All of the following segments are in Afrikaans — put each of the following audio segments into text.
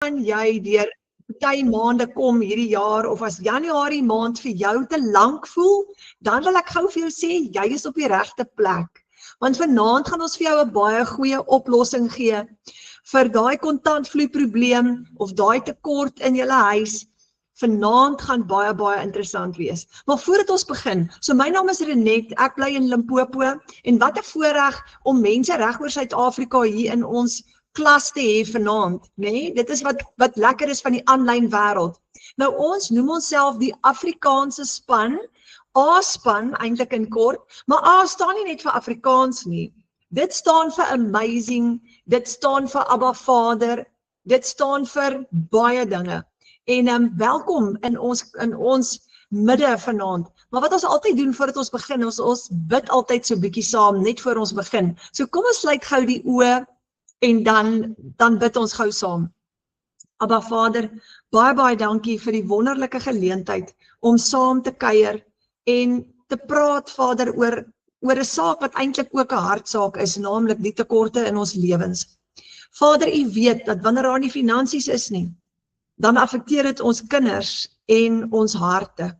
gaan jy deur party maande kom hierdie jaar, of as Januarie maand vir jou te lank voel, dan wil ek gou vir jou sê, jy is op die regte plek. Want vanaand gaan ons vir jou 'n baie goeie oplossing gee vir daai kontantvloei-probleem of daai tekort in julle huis. Vanaand gaan baie interessant wees. Maar voordat ons begin, so my naam is Renet, ek bly in Limpopo, en wat 'n voorreg om mense reg oor Suid-Afrika hier in ons klas te hê vanaand, né? Dit is wat lekker is van die aanlyn wêreld. Nou ons noem onsself die Afrikaanse span, A-span eintlik in kort, maar A staan nie net vir Afrikaans nie. Dit staan vir amazing, dit staan vir Abba Vader, dit staan vir baie dinge. En welkom in ons midde vanaand. Maar wat ons altyd doen voordat ons begin, ons bid altyd so bietjie saam, net voor ons begin. So kom ons sluit gou die oë en dan bid ons gou saam. Abba Vader, baie dankie vir die wonderlike geleentheid om saam te kuier en te praat, Vader, oor 'n saak wat eintlik ook 'n hartsaak is, naamlik die tekorte in ons lewens. Vader, U weet dat wanneer daar nie finansies is nie, dan affekteer dit ons kinders en ons harte.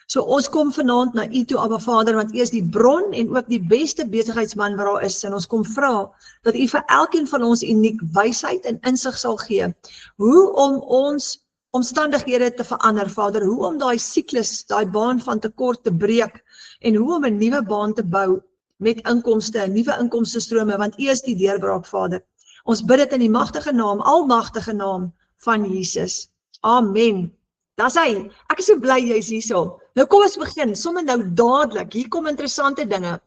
So ons kom vanaand na U toe, Abba Vader, want U is die bron en ook die beste besigheidsman wat daar is, en ons kom vra dat U vir elkeen van ons uniek wysheid en insig sal gee, hoe om ons omstandighede te verander, Vader, hoe om daai siklus, daai baan van tekort te breek, en hoe om 'n nuwe baan te bou met inkomste, nuwe inkomstestrome, want U is die deurbraak, Vader. Ons bid dit in die magtige naam, almagtige naam van Jesus. Amen. Dis hy. Ek is so bly jy's hierso. Nou kom ons begin, sommer nou dadelik. Hier kom interessante dinge.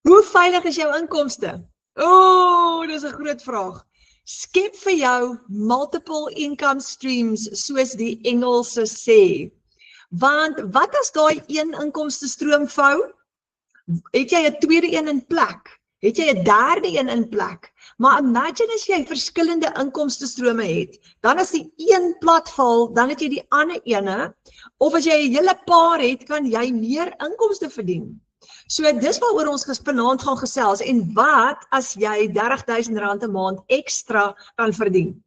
Hoe veilig is jou inkomste? Dis 'n groot vraag. Skep vir jou multiple income streams, soos die Engelse sê. Want wat as daai een inkomstestroom vou? Het jy 'n tweede een in plek? Het jy 'n derde een in plek? Maar imagine as jy verskillende inkomstestrome het, dan as die een platval, dan het jy die ander ene, of as jy 'n hele paar het, kan jy meer inkomste verdien. So dis waaroor ons vanaand gaan gesels, en wat as jy R30.000 'n maand ekstra kan verdien?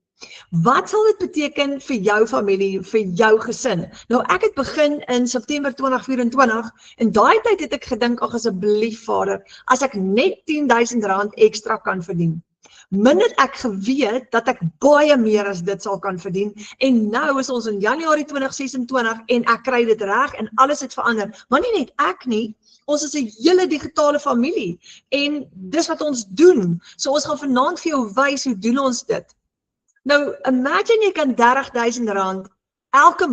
Wat sal dit beteken vir jou familie, vir jou gesin? Nou ek het begin in September 2024 en daai tyd het ek gedink, ag asseblief Vader, as ek net R10.000 ekstra kan verdien. Min het ek geweet dat ek baie meer as dit sal kan verdien, en nou is ons in Januarie 2026 en ek kry dit reg en alles het verander. Maar nie net ek nie, ons is 'n hele digitale familie en dis wat ons doen. So ons gaan vanaand vir jou wys hoe doen ons dit. Nou, imagine jy kan R30.000 elke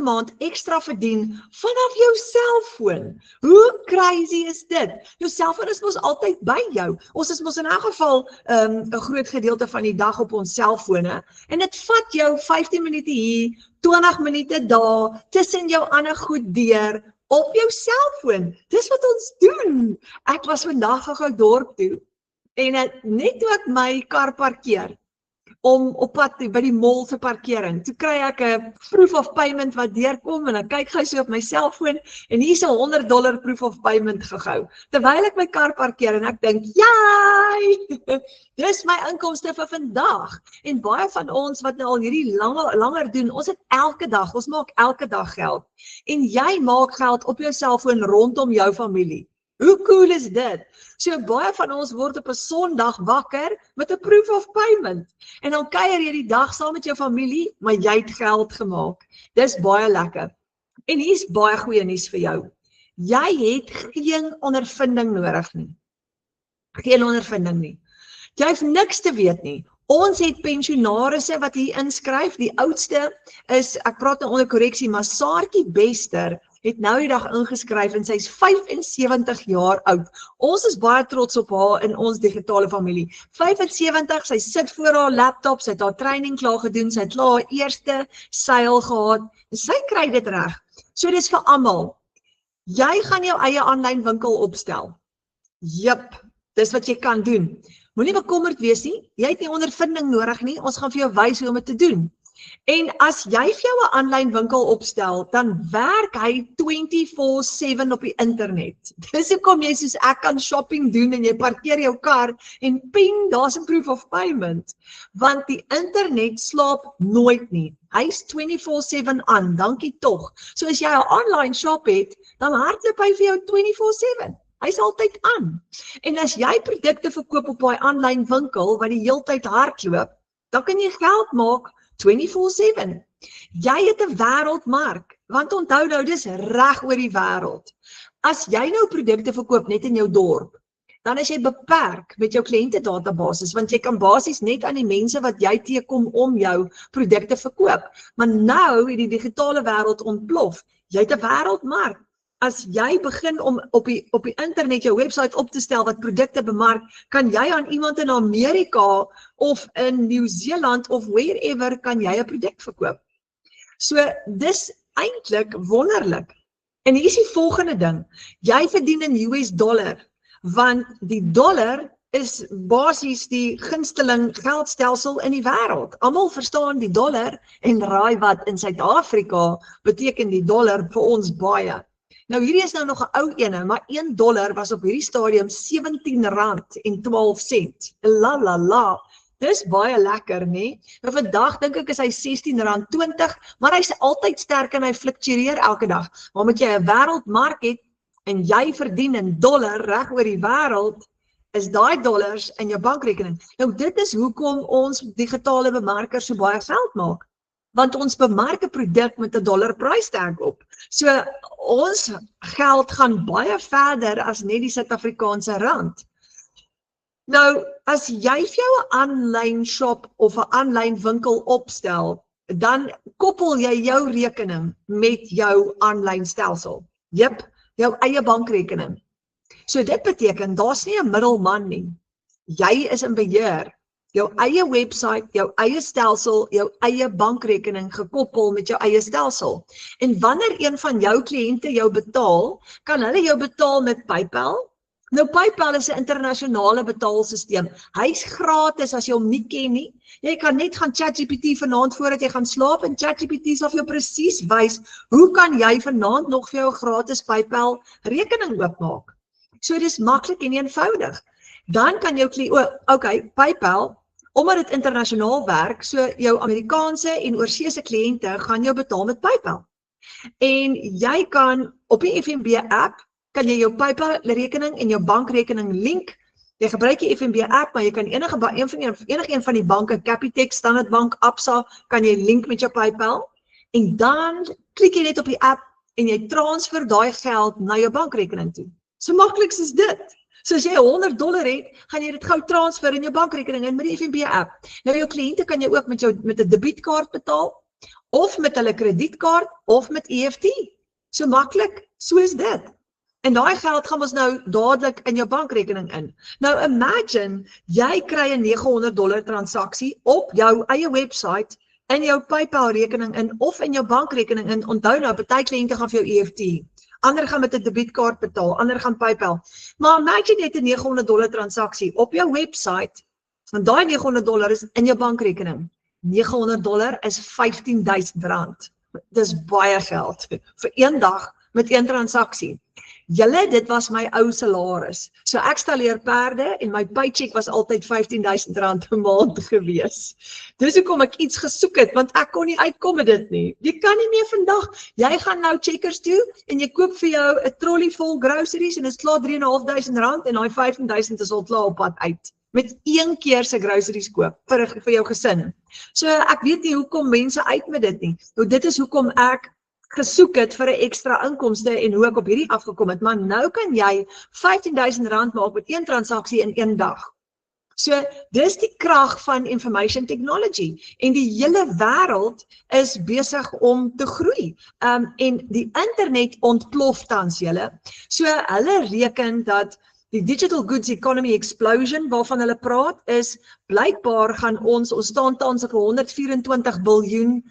maand ekstra verdien vanaf jou selfoon. Hoe crazy is dit? Jou selfoon is mos altyd by jou. Ons is mos in elk geval 'n groot gedeelte van die dag op ons selfone, en dit vat jou 15 minute hier, 20 minute daar, tussen jou ander goed deur, op jou selfoon. Dis wat ons doen. Ek was vandag gou dorp toe, en net toe ek my kar parkeer, om op pad by die mall te parkering. Toe kry ek 'n proof of payment wat deurkom, en ek kyk gou so op my selfoon, en hier's 'n $100 proof of payment gehou, terwyl ek my kar parkeer, en ek dink, jai, dis my inkomste vir vandag. En baie van ons wat nou al hierdie langer doen, ons maak elke dag geld. En jy maak geld op jou selfoon rondom jou familie. Hoe cool is dit? So baie van ons word op 'n Sondag wakker met 'n proof of payment. En dan kuier jy die dag saam met jou familie, maar jy het geld gemaak. Dis baie lekker. En hier's baie goeie nuus vir jou. Jy het geen ondervinding nodig nie. Geen ondervinding nie. Jy hoef niks te weet nie. Ons het pensionarisse wat hier inskryf. Die oudste is, ek praat nou onder korreksie, maar Saartjie Bester het nou die dag ingeskryf en sy is 75 jaar oud. Ons is baie trots op haar in ons digitale familie. 75, sy sit voor haar laptop, sy het haar training klaar gedoen, sy het klaar haar eerste seil gehad, en sy kry dit reg. So dis vir almal. Jy gaan jou eie aanlyn winkel opstel. Jep, dis wat jy kan doen. Moenie bekommerd wees nie, jy het nie ondervinding nodig nie, ons gaan vir jou wys hoe om dit te doen. En as jy vir jou 'n aanlyn winkel opstel, dan werk hy 24/7 op die internet. Dis hoekom jy soos ek kan shopping doen en jy parkeer jou kar en ping, daar's 'n proof of payment. Want die internet slaap nooit nie. Hy's 24/7 aan, dankie tog. So as jy 'n online shop het, dan hardloop hy vir jou 24/7. Hy's altyd aan. En as jy produkte verkoop op daai aanlyn winkel wat die heeltyd hardloop, dan kan jy geld maak 24/7. Jy het 'n wêreldmark, want onthou nou, dis reg oor die wêreld. As jy nou produkte verkoop net in jou dorp, dan is jy beperk met jou kliëntedatabasis, want jy kan basies net aan die mense wat jy teekom om jou produkte verkoop. Maar nou het die digitale wêreld ontplof. Jy het 'n wêreldmark. As jy begin om op die internet jou webwerf op te stel wat produkte bemark, kan jy aan iemand in Amerika of in Nieu-Seeland of wherever kan jy 'n produk verkoop. So dis eintlik wonderlik. En hier is die volgende ding. Jy verdien in US dollar, want die dollar is basies die gunsteling geldstelsel in die wêreld. Almal verstaan die dollar en raai wat in Suid-Afrika beteken die dollar vir ons baie. Nou hierdie is nou nog 'n ou ene, maar $1 was op hierdie stadium R17.12. La. Dis baie lekker, nee. Nou vandag dink ek is hy R16.20, maar hy's altyd sterk en hy fluktueer elke dag. Maar omdat jy 'n wêreldmark het en jy verdien in dollar reg oor die wêreld, is daai dollars in jou bankrekening. Nou dit is hoekom ons digitale bemarkers so baie geld maak. Want ons bemark 'n produk met 'n dollar prystag op. So ons geld gaan baie verder as net die Suid-Afrikaanse rand. Nou, as jy vir jou 'n aanlyn shop of 'n aanlyn winkel opstel, dan koppel jy jou rekening met jou aanlyn stelsel. Jep, jou eie bankrekening. So dit beteken, daar's nie 'n middelman nie. Jy is in beheer. Jou eie webwerf, jou eie stelsel, jou eie bankrekening gekoppel met jou eie stelsel. En wanneer een van jou kliënte jou betaal, kan hulle jou betaal met PayPal. Nou PayPal is 'n internasionale betaalsisteem. Hy's gratis as jy hom nie ken nie. Jy kan net gaan ChatGPT vanaand voordat jy gaan slaap en ChatGPT sal vir jou presies wys hoe kan jy vanaand nog vir jou 'n gratis PayPal rekening oopmaak. So dis maklik en eenvoudig. Dan kan jou PayPal, omdat dit internasionaal werk, so jou Amerikaanse en oorseese kliënte gaan jou betaal met PayPal. En jy kan op die FNB app, kan jy jou PayPal rekening en jou bankrekening link. Jy gebruik die FNB app, maar jy kan enige een van die banke, Capitec, Standard Bank, Absa, kan jy link met jou PayPal. En dan klik jy net op die app en jy transfer daai geld na jou bankrekening toe. So maklik is dit. So as jy $100 het, gaan jy dit gou transfer in jou bankrekening in met die FNB app. Nou jou kliënte kan jy ook met 'n debietkaart betaal, of met hulle kredietkaart, of met EFT. So maklik, so is dit. En daai geld gaan ons nou dadelik in jou bankrekening in. Nou imagine, jy kry 'n $900 transaksie op jou eie webwerf, in jou PayPal rekening in, of in jou bankrekening in. Onthou nou, party kliënte gaan vir jou EFT. Ander gaan met 'n debietkaart betaal, ander gaan PayPal. Maar imagine jy het 'n $900 transaksie op jou webwerf, want daai $900 is in jou bankrekening. $900 is R15.000. Dis baie geld vir een dag met een transaksie. Julle, dit was my ou salaris. So ek stalleer perde en my paycheck was altyd R15.000 per maand gewees. Dis hoekom ek iets gesoek het, want ek kon nie uitkom met dit nie. Jy kan nie meer vandag. Jy gaan nou Checkers toe en jy koop vir jou 'n trolley vol groceries en dit is klaar R3.500 en daai R15.000 is al klaar op pad uit. Met een keer se groceries koop vir jou gesin. So ek weet nie hoekom mense uit met dit nie. Nou dit is hoekom ek gesoek het vir 'n ekstra inkomste en hoe ek op hierdie afgekom het, maar nou kan jy R15.000 maak met een transaksie in een dag. So dis die krag van information technology en die hele wêreld is besig om te groei. En die internet ontplof tans julle. So hulle reken dat die digital goods economy explosion waarvan hulle praat is blykbaar gaan ons staan tans op $124 biljoen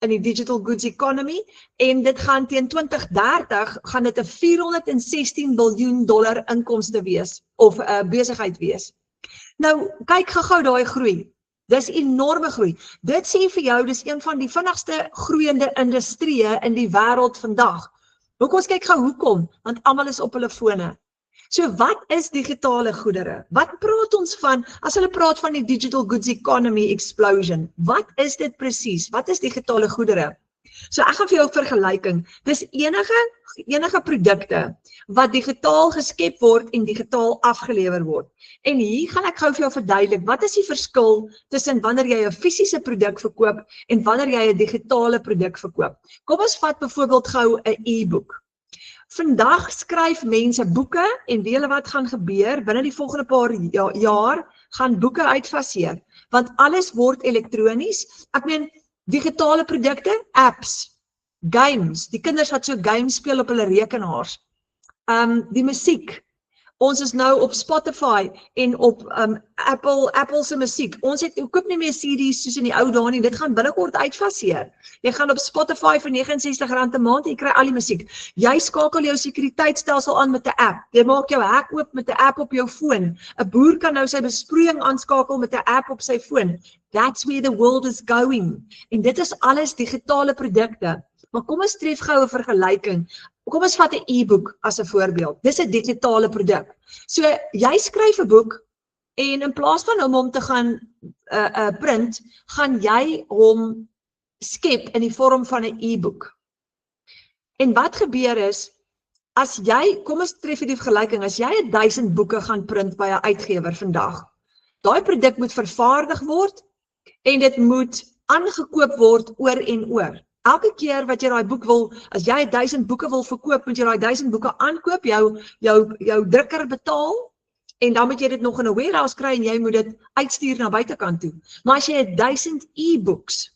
in die digital goods economy en dit gaan teen 2030 gaan dit 'n $416 biljoen inkomste wees of besigheid wees. Nou kyk gou daai groei. Dis enorme groei. Dit sê vir jou, dis een van die vinnigste groeiende industrieë in die wêreld vandag. Kom ons kyk gou hoekom, want almal is op hulle fone. So wat is digitale goedere? Wat praat ons van, as hulle praat van die digital goods economy explosion, wat is dit presies? Wat is digitale goedere? So ek gaan vir jou 'n vergelyking. Dis enige produkte wat digitaal geskep word en digitaal afgelewer word. En hier gaan ek gou vir jou verduidelik, wat is die verskil tussen wanneer jy 'n fisiese produk verkoop en wanneer jy 'n digitale produk verkoop. Kom ons vat byvoorbeeld gou 'n e-boek. Vandag skryf mense boeke en weet julle wat gaan gebeur? Binne die volgende paar jaar gaan boeke uitfaseer, want alles word elektronies. Ek meen, digitale produkte, apps, games, die kinders wat so games speel op hulle rekenaars, die musiek. Ons is nou op Spotify en op Apple se musiek. Ons koop nie meer CD's soos in die ou dae nie. Dit gaan binnekort uitfaseer. Jy gaan op Spotify vir R69 'n maand en jy kry al die musiek. Jy skakel jou sekuriteitstelsel aan met 'n app. Jy maak jou hek oop met 'n app op jou foon. 'n Boer kan nou sy besproeiing aanskakel met 'n app op sy foon. That's where the world is going. En dit is alles digitale produkte. Maar kom ons tref gou 'n vergelyking. Kom ons vat 'n e-boek as 'n voorbeeld. Dis 'n digitale produk. So jy skryf 'n boek en in plaas van hom te gaan print, gaan jy hom skep in die vorm van 'n e-boek. En wat gebeur is, as jy, kom ons tref die vergelyking, as jy 1000 boeke gaan print by 'n uitgewer vandag, daai produk moet vervaardig word en dit moet aangekoop word oor en oor. Elke keer wat jy daai boek wil, as jy 1000 boeke wil verkoop, moet jy daai 1000 boeke aankoop, jou drukker betaal, en dan moet jy dit nog in 'n warehouse kry en jy moet dit uitstuur na buitekant toe. Maar as jy 1000 e-books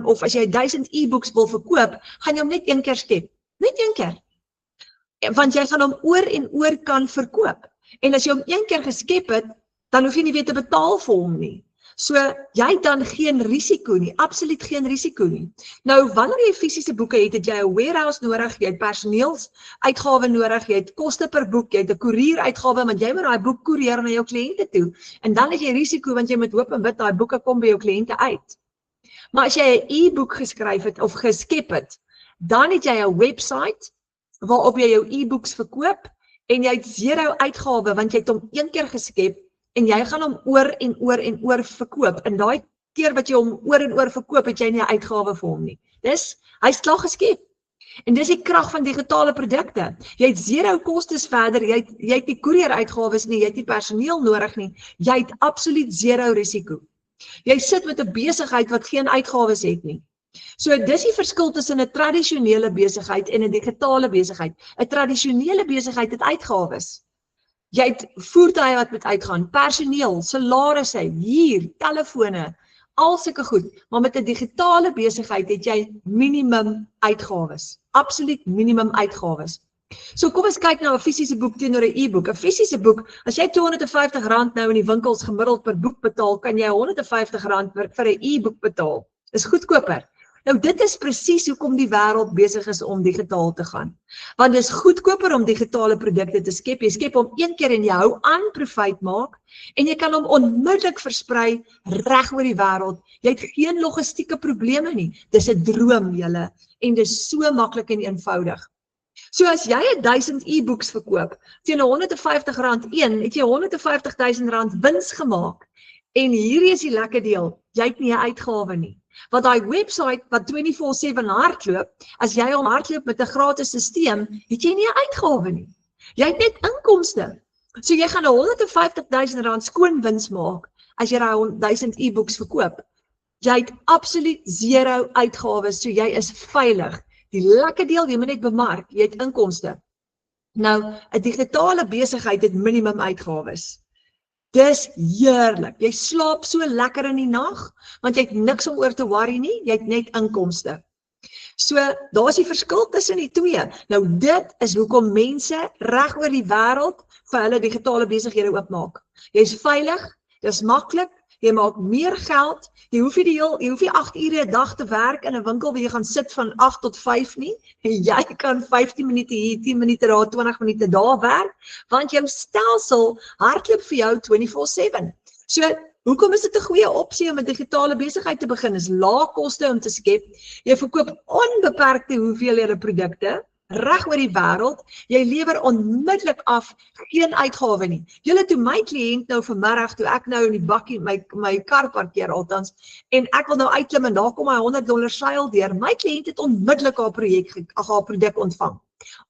of as jy 1000 e-books wil verkoop, gaan jy hom net een keer skep. Net een keer. Want jy gaan hom oor en oor kan verkoop. En as jy hom een keer geskep het, dan hoef jy nie weer te betaal vir hom nie. So, jy het dan geen risiko nie, absoluut geen risiko nie. Nou, wanneer jy fisiese boeke het jy 'n warehouse nodig, jy het personeelsuitgawe nodig, jy het koste per boek, jy het 'n koerieruitgawe, want jy moet daai boek koerier na jou kliënte toe. En dan het jy risiko, want jy moet hoop en bid daai boeke kom by jou kliënte uit. Maar as jy 'n e-boek geskryf het of geskep het, dan het jy 'n website waarop jy jou e-books verkoop en jy het 0 uitgawe, want jy het hom een keer geskep en jy gaan hom oor en oor en oor verkoop. En daai keer wat jy hom oor en oor verkoop, het jy nie 'n uitgawe vir hom nie. Hy's klaar geskep. En dis die krag van digitale produkte. Jy het 0 kostes verder, jy het nie koerieruitgawes nie, jy het nie personeel nodig nie, jy het absoluut 0 risiko. Jy sit met 'n besigheid wat geen uitgawes het nie. So dis die verskil tussen 'n tradisionele besigheid en 'n digitale besigheid. 'n Tradisionele besigheid het uitgawes. Jy het voertuie wat moet uitgaan, personeel, salarisse, huur, telefone, al sulke goed. Maar met 'n digitale besigheid het jy minimum uitgawes. Absoluut minimum uitgawes. So kom ons kyk na 'n fisiese boek teenoor 'n e-boek. 'n Fisiese boek, as jy R250 nou in die winkels gemiddeld per boek betaal, kan jy R150 vir 'n e-boek betaal. Is goedkoper. Nou dit is presies hoekom die wêreld besig is om digitaal te gaan. Want dit is goedkoper om digitale produkte te skep. Jy skep hom een keer en jy hou aan profijt maak en jy kan hom onmiddellik versprei reg oor die wêreld. Jy het geen logistieke probleme nie. Dis 'n droom julle en dis so maklik en eenvoudig. So as jy 1000 e-books verkoop teen R150 een, het jy R150.000 wins gemaak. En hierdie is die lekker deel, jy het nie 'n uitgawe nie. Want daai website wat 24/7 hardloop, as jy hom hardloop met 'n gratis stelsel, het jy nie 'n uitgawe nie. Jy het net inkomste. So jy gaan R150.000 skoon wins maak as jy daai 1000 e-books verkoop. Jy het absoluut 0 uitgawes, so jy is veilig. Die lekker deel, jy moet net bemark, jy het inkomste. Nou, 'n digitale besigheid het minimum uitgawes. Dis heerlik. Jy slaap so lekker in die nag, want jy het niks om oor te worry nie, jy het net inkomste. So, daar is die verskil tussen die twee. Nou, dit is hoekom mense reg oor die wêreld vir hulle digitale besighede oopmaak. Jy's veilig, dis maklik, jy maak meer geld, jy hoef nie 8 ure 'n dag te werk in 'n winkel waar jy gaan sit van 8 tot 5 nie. Jy kan 15 minute hier, 10 minute daar, 20 minute daar werk, want jou stelsel hardloop vir jou 24/7. So, Hoekom is dit 'n goeie opsie om 'n digitale besigheid te begin? Is lae koste om te skep. Jy verkoop onbeperkte hoeveelhede produkte reg oor die wêreld. Jy lewer onmiddellik af, geen uitgawe nie. Julle toe my kliënt nou vanmiddag toe ek nou in die bakkie my kar parkeer althans en ek wil nou uitklim en daar kom hy $100 seil deur. My kliënt het onmiddellik haar produk ontvang.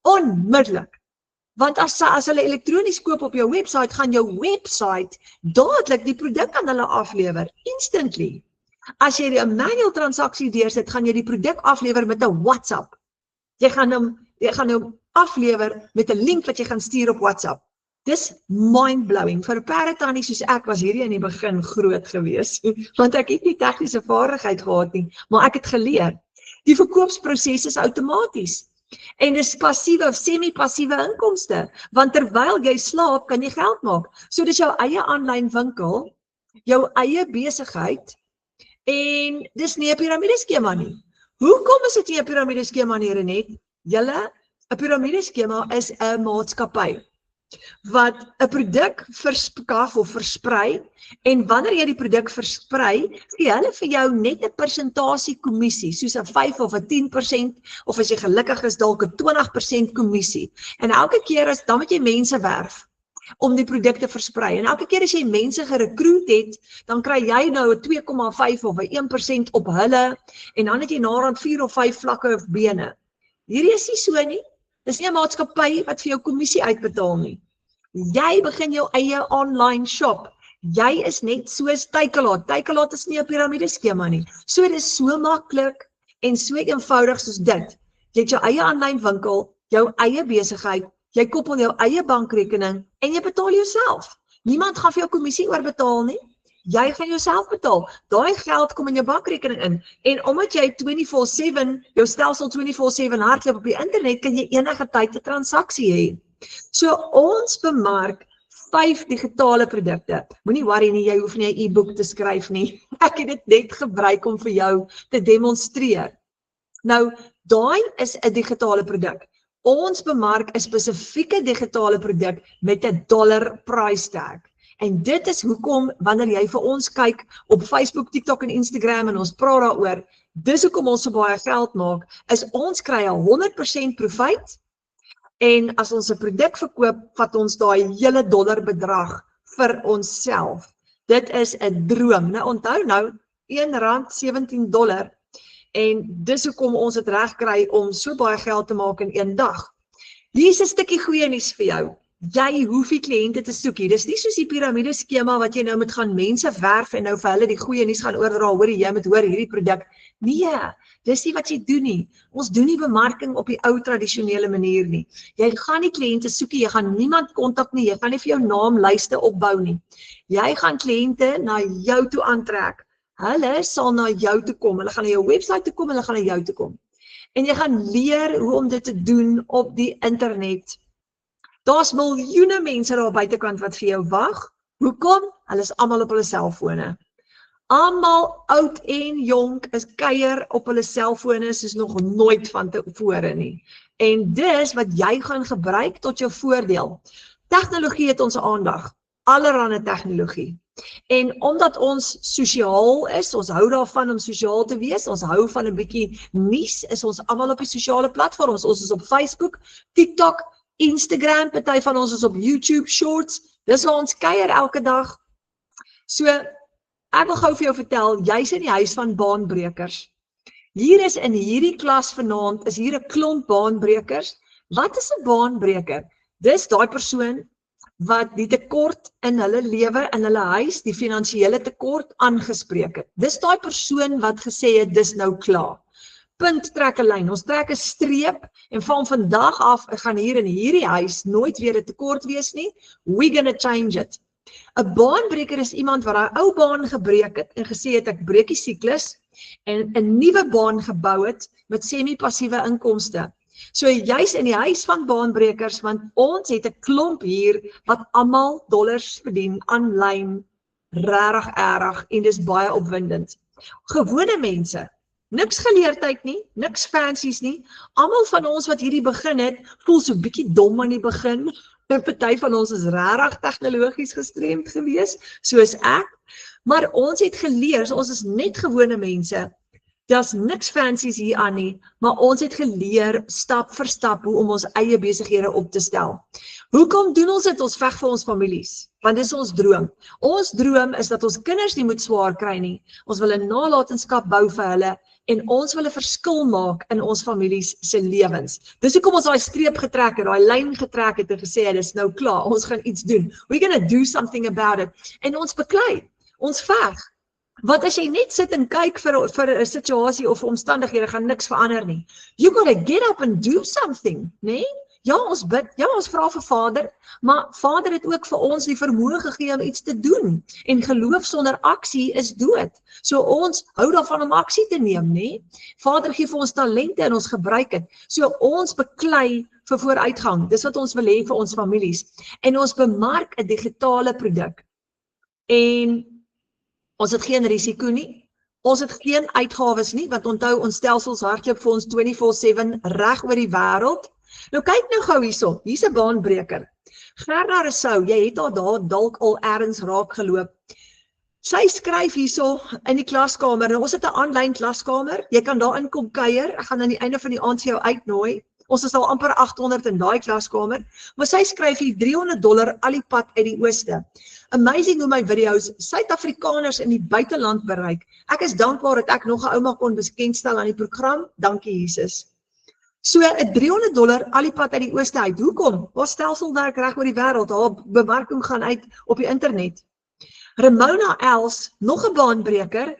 Onmiddellik. Want as hulle elektronies koop op jou website, gaan jou website dadelik die produk aan hulle aflewer, instantly. As jy 'n manual transaksie deursit, gaan jy die produk aflewer met 'n WhatsApp. Jy gaan hom aflewer met 'n link wat jy gaan stuur op WhatsApp. Dis mind-blowing. Vir 'n perdetannie soos ek was hierdie in die begin groot gewees, want ek het nie tegniese vaardigheid gehad nie, maar ek het geleer. Die verkoopsproses is outomaties. En dis passiewe of semi-passiewe inkomste, want terwyl jy slaap, kan jy geld maak. So dis jou eie aanlyn winkel, jou eie besigheid, en dis nie 'n piramideskema nie. Hoekom is dit nie 'n piramideskema nie, Renet? 'n piramideskema is 'n maatskappy wat 'n produk verskaf of versprei, en wanneer jy die produk versprei, gee hulle vir jou net 'n persentasie kommissie, soos 'n 5 of 'n 10%, of as jy gelukkig is, dalk 'n 20% kommissie. En elke keer dan moet jy mense werf om die produk te versprei. En elke keer as jy mense gerekruut het, dan kry jy nou 'n 2,5 of 'n 1% op hulle, en dan het jy naderhand 4 of 5 vlakke of bene. Hierdie is nie so nie. Dis nie 'n maatskappy wat vir jou kommissie uitbetaal nie. Jy begin jou eie online shop. Jy is net soos Takealot. Takealot is nie 'n piramideskema nie. So dit is so maklik en so eenvoudig soos dit. Jy het jou eie aanlyn winkel, jou eie besigheid, jy koppel jou eie bankrekening en jy betaal jouself. Niemand gaan vir jou kommissie oorbetaal nie. Jy gaan jouself betaal. Daai geld kom in jou bankrekening in. En omdat jy 24/7, jou stelsel 24/7 hardloop op die internet, kan jy enige tyd 'n transaksie hê. So ons bemark 5 digitale produkte. Moenie worry nie, jy hoef nie 'n e-boek te skryf nie. Ek het dit net gebruik om vir jou te demonstreer. Nou, daai is 'n digitale produk. Ons bemark 'n spesifieke digitale produk met 'n dollar price tag. En dit is hoekom, wanneer jy vir ons kyk op Facebook, TikTok en Instagram en ons praat daaroor, dis hoekom ons so baie geld maak, is ons kry 'n 100% profijt, en as ons 'n produk verkoop, vat ons daai hele dollar bedrag vir onsself. Dit is 'n droom. Nou onthou nou, $1.17, en dis hoekom ons dit reg kry om so baie geld te maak in een dag. Hier is 'n stukkie goeie nuus vir jou. Jy hoef nie kliënte te soek hier. Dis nie soos die piramideskema wat jy nou moet gaan mense werf en nou vir hulle die goeie nuus gaan oordra, hoor jy moet hoor hierdie produk. Nee, dis nie wat jy doen nie. Ons doen nie bemarking op die ou tradisionele manier nie. Jy gaan nie kliënte soek nie, jy gaan niemand kontak nie, jy gaan nie vir jou naamlyste opbou nie. Jy gaan kliënte na jou toe aantrek. Hulle sal na jou toe kom, hulle gaan na jou webwerf toe kom, hulle gaan na jou toe kom. En jy gaan leer hoe om dit te doen op die internet. Daar's miljoene mense daar buitekant wat vir jou wag. Hoekom? Hulle is almal op hulle selfone. Almal oud en jonk is kuier op hulle selfone soos nog nooit van tevore nie. En dis wat jy gaan gebruik tot jou voordeel. Tegnologie het ons aandag. Allerhande tegnologie. En omdat ons sosiaal is, ons hou daarvan om sosiaal te wees, ons hou van 'n bietjie nuus, is ons almal op die sosiale platforms. Ons is op Facebook, TikTok, Instagram, party van ons is op YouTube Shorts, dis waar ons kuier elke dag. So, ek wil gou vir jou vertel, jy's in die huis van baanbrekers. Hier is in hierdie klas vanaand, is hier 'n klomp baanbrekers. Wat is 'n baanbreker? Dis daai persoon wat die tekort in hulle lewe, in hulle huis, die finansiële tekort aangespreek het. Dis daai persoon wat gesê het, dis nou klaar. Punt, trek 'n lyn, ons trek 'n streep, en van vandag af gaan hier in hierdie huis nooit weer 'n tekort wees nie, we're gonna change it. 'n Baanbreker is iemand wat daai ou baan gebreek het, en gesê het, ek breek die siklus, en 'n nuwe baan gebou het, met semi-passiewe inkomste. So jy's in die huis van baanbrekers, want ons het 'n klomp hier, wat almal dollars verdien, aanlyn, regtig erg, en dis baie opwindend. Gewone mense, niks geleerdheid nie, niks fancies nie. Almal van ons wat hierdie begin het, voel so bietjie dom aan die begin. 'n Party van ons is regtig tegnologies gestremd gewees, soos ek. Maar ons het geleer, so ons is net gewone mense, daar's niks fancies hier aan nie, maar ons het geleer stap vir stap hoe om ons eie besighede op te stel. Hoekom doen ons dit? Ons veg vir ons families, want dis ons droom. Ons droom is dat ons kinders nie moet swaar kry nie. Ons wil 'n nalatenskap bou vir hulle en ons wil 'n verskil maak in ons families se lewens. Dis hoekom ons daai streep getrek het, daai lyn getrek het en gesê het, dis nou klaar, ons gaan iets doen. We're gonna do something about it. En ons beklei, ons veg. Want as jy net sit en kyk vir 'n situasie of omstandighede, gaan niks verander nie. You gotta get up and do something, nee? Ja, ons bid, ja, ons vra vir Vader, maar Vader het ook vir ons die vermoë gegee om iets te doen. En geloof sonder aksie is dood. So ons hou daarvan om aksie te neem, nee? Vader gee vir ons talente en ons gebruik dit. So ons beklei vir vooruitgang. Dis wat ons wil hê vir ons families. En ons bemark 'n digitale produk. En ons het geen risiko nie. Ons het geen uitgawes nie, want onthou ons stelsels hardloop vir ons 24/7 reg oor die wêreld. Nou kyk nou gou hierso, hier's 'n baanbreker. Gerda Rousseau, jy het haar daar dalk al ergens raak geloop. Sy skryf hierso in die klaskamer. Nou, ons het 'n aanlyn klaskamer. Jy kan daarin kom kuier. Ek gaan aan die einde van die aand vir jou uitnooi. Ons is al amper 800 in daai klaskamer. Maar sy skryf hier $300 al die pad uit die ooste. Amazing hoe my video's Suid-Afrikaners in die buiteland bereik. Ek is dankbaar dat ek nog 'n ouma kon bekendstel aan die program. Dankie Jesus. So 'n $300 al die pad uit die ooste uit. Hoekom? Ons stelsel werk reg oor die wêreld. Haar bemarking gaan uit op die internet. Ramona Els, nog 'n baanbreker,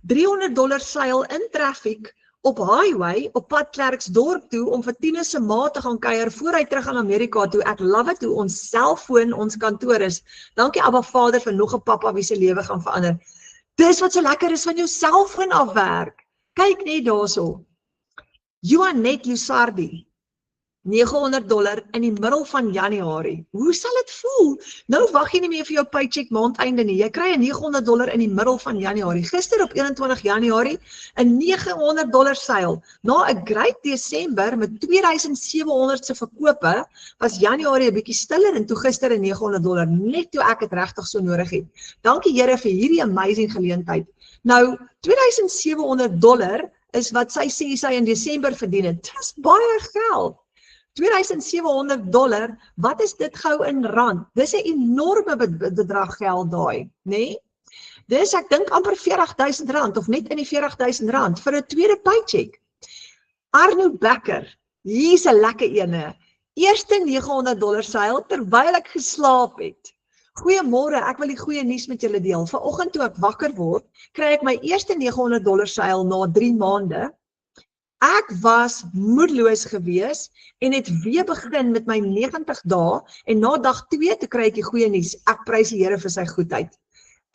$300 seil in traffic op highway op pad Klerksdorp toe om vir Tine se ma te gaan kuier voor hy terug aan Amerika toe. Ek love it hoe ons selfoon ons kantoor is. Dankie Abba Vader vir nog 'n pappa wie se lewe gaan verander. Dis wat so lekker is van jou selfoon afwerk. Kyk net daarso. Joanet Lusardi, $900 in die middel van Januarie. Hoe sal dit voel? Nou wag jy nie meer vir jou paycheck maandeinde nie. Jy kry 'n $900 in die middel van Januarie. Gister op 21 Januarie 'n $900 seil. Na 'n great Desember met 2700 se verkope, was Januarie 'n bietjie stiller en toe gister 'n $900 net toe ek dit regtig so nodig het. Dankie Here vir hierdie amazing geleentheid. Nou $2700 is wat sy sê sy in Desember verdien het. Dis baie geld. $2700, wat is dit gou in rand? Dis 'n enorme bedrag geld daai, nê? Dis ek dink amper R40,000 of net in die R40,000 vir 'n tweede paycheck. Arno Becker, hier's 'n lekker ene. Eerste $900 seil terwyl ek geslaap het. Goeiemôre, ek wil die goeie nuus met julle deel. Vanoggend toe ek wakker word, kry ek my eerste $900 seil na 3 maande. Ek was moedeloos gewees en het weer begin met my 90 dae en na dag 2 toe kry ek die goeie nuus. Ek prys die Here vir sy goedheid.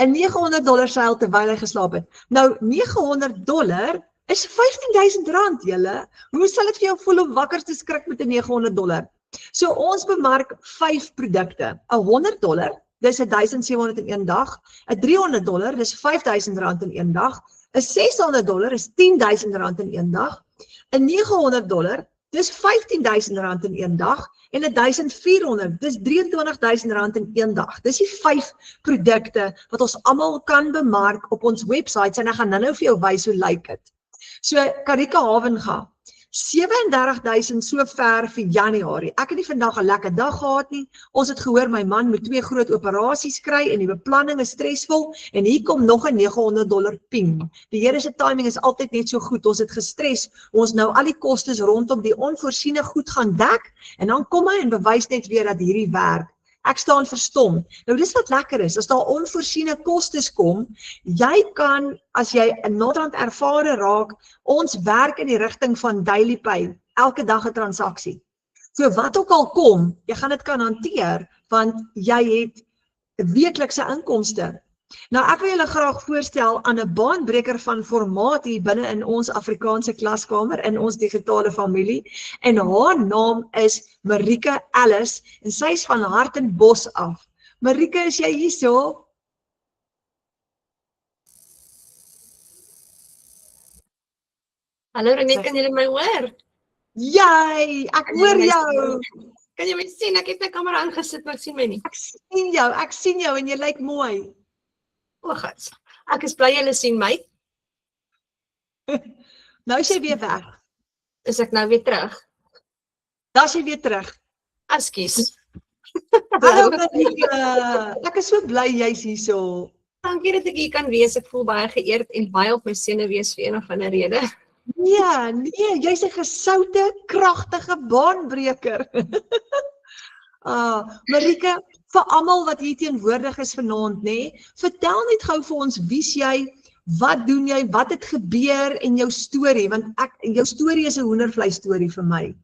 'n $900 seil terwyl hy geslaap het. Nou $900 is R15,000 julle. Hoe sal dit vir jou voel om wakker te skrik met 'n $900? So ons bemark 5 produkte. $100, dis 1,700 in een dag. $300, dis R5,000 in een dag. $600 is R10,000 in een dag. $900, dis R15,000 in een dag. En $1,400, dis R23,000 in een dag. Dis die 5 produkte wat ons almal kan bemark op ons websites en ek gaan nou vir jou wys hoe lyk dit. So Karika Havenga, 37,000 so ver vir Januarie. Ek het nie vandag 'n lekker dag gehad nie. Ons het gehoor my man moet 2 groot operasies kry en die beplanning is stresvol en hier kom nog 'n $900 ping. Die Here se timing is altyd net so goed. Ons het gestres. Ons nou al die kostes rondom die onvoorsiene goed gaan dek en dan kom hy en bewys net weer dat hierdie werk. Ek staan verstom. Nou dis wat lekker is, as daar onvoorsiene kostes kom, jy kan, as jy 'n naderhand ervare raak, ons werk in die rigting van daily pay, elke dag 'n transaksie. So wat ook al kom, jy gaan dit kan hanteer, want jy het weeklikse inkomste. Nou ek wil julle graag voorstel aan 'n baanbreker van formaat hier binne in ons Afrikaanse klaskamer, in ons digitale familie, en haar naam is Marike Ellis, en sy is van Hartenbos af. Marike, is jy hierso? Hallo René, kan julle my hoor? Jy, ek hoor jou. Kan jy my sien? Ek het my kamera aangesit, maar ek sien my nie. Ek sien jou en jy lyk mooi. O, God. Ek is bly julle sien my. Nou is jy weer weg. Is ek nou weer terug? Dan is jy weer terug. Ekskuus. Hallo Marika, ek is so bly jy's hierso. Dankie dat ek hier kan wees. Ek voel baie geëerd en baie op my senuwees vir een of ander rede. Nee, jy's 'n gesoute, kragtige baanbreker. Marika, vir almal wat hier teenwoordig is vanaand, nê, vertel net gou vir ons wie's jy, wat doen jy, wat het gebeur en jou storie, want jou storie is 'n hoendervleis storie vir my.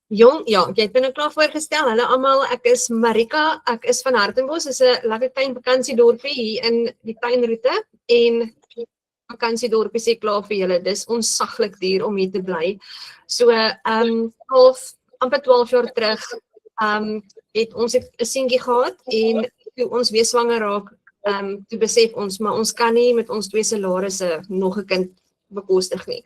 Jong, ja, jy het my nou klaar voorgestel. Hallo almal, ek is Marika, ek is van Hartenbos, is 'n lekker klein vakansiedorpie hier in die tuinroete en vakansiedorpie sê klaar vir julle, dis onsaglik duur om hier te bly. So, amper 12 jaar terug, het ons 'n seentjie gehad en toe ons weer swanger raak, toe besef ons, maar ons kan nie met ons 2 salarisse nog 'n kind bekostig nie.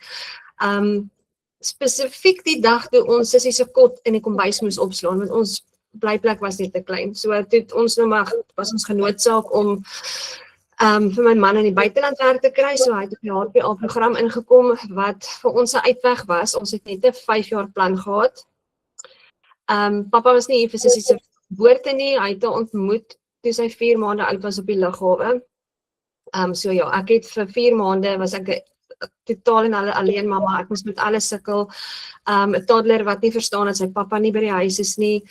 Spesifiek die dag toe ons sussie se kot in die kombuis moes opslaan, want ons blyplek was net te klein. So toe ons nou maar was ons genoodsaak om vir my man in die buiteland werk te kry, so hy het op die HPA program ingekom wat vir ons 'n uitweg was. Ons het net 'n 5 jaar plan gehad. Pappa was nie hier vir sussie se geboorte nie, hy het haar ontmoet toe sy 4 maande oud was op die lughawe. So ja, ek het vir 4 maande was ek totaal en alleen mamma, ek moes met alles sukkel. 'n toddler wat nie verstaan dat sy pappa nie by die huis is nie.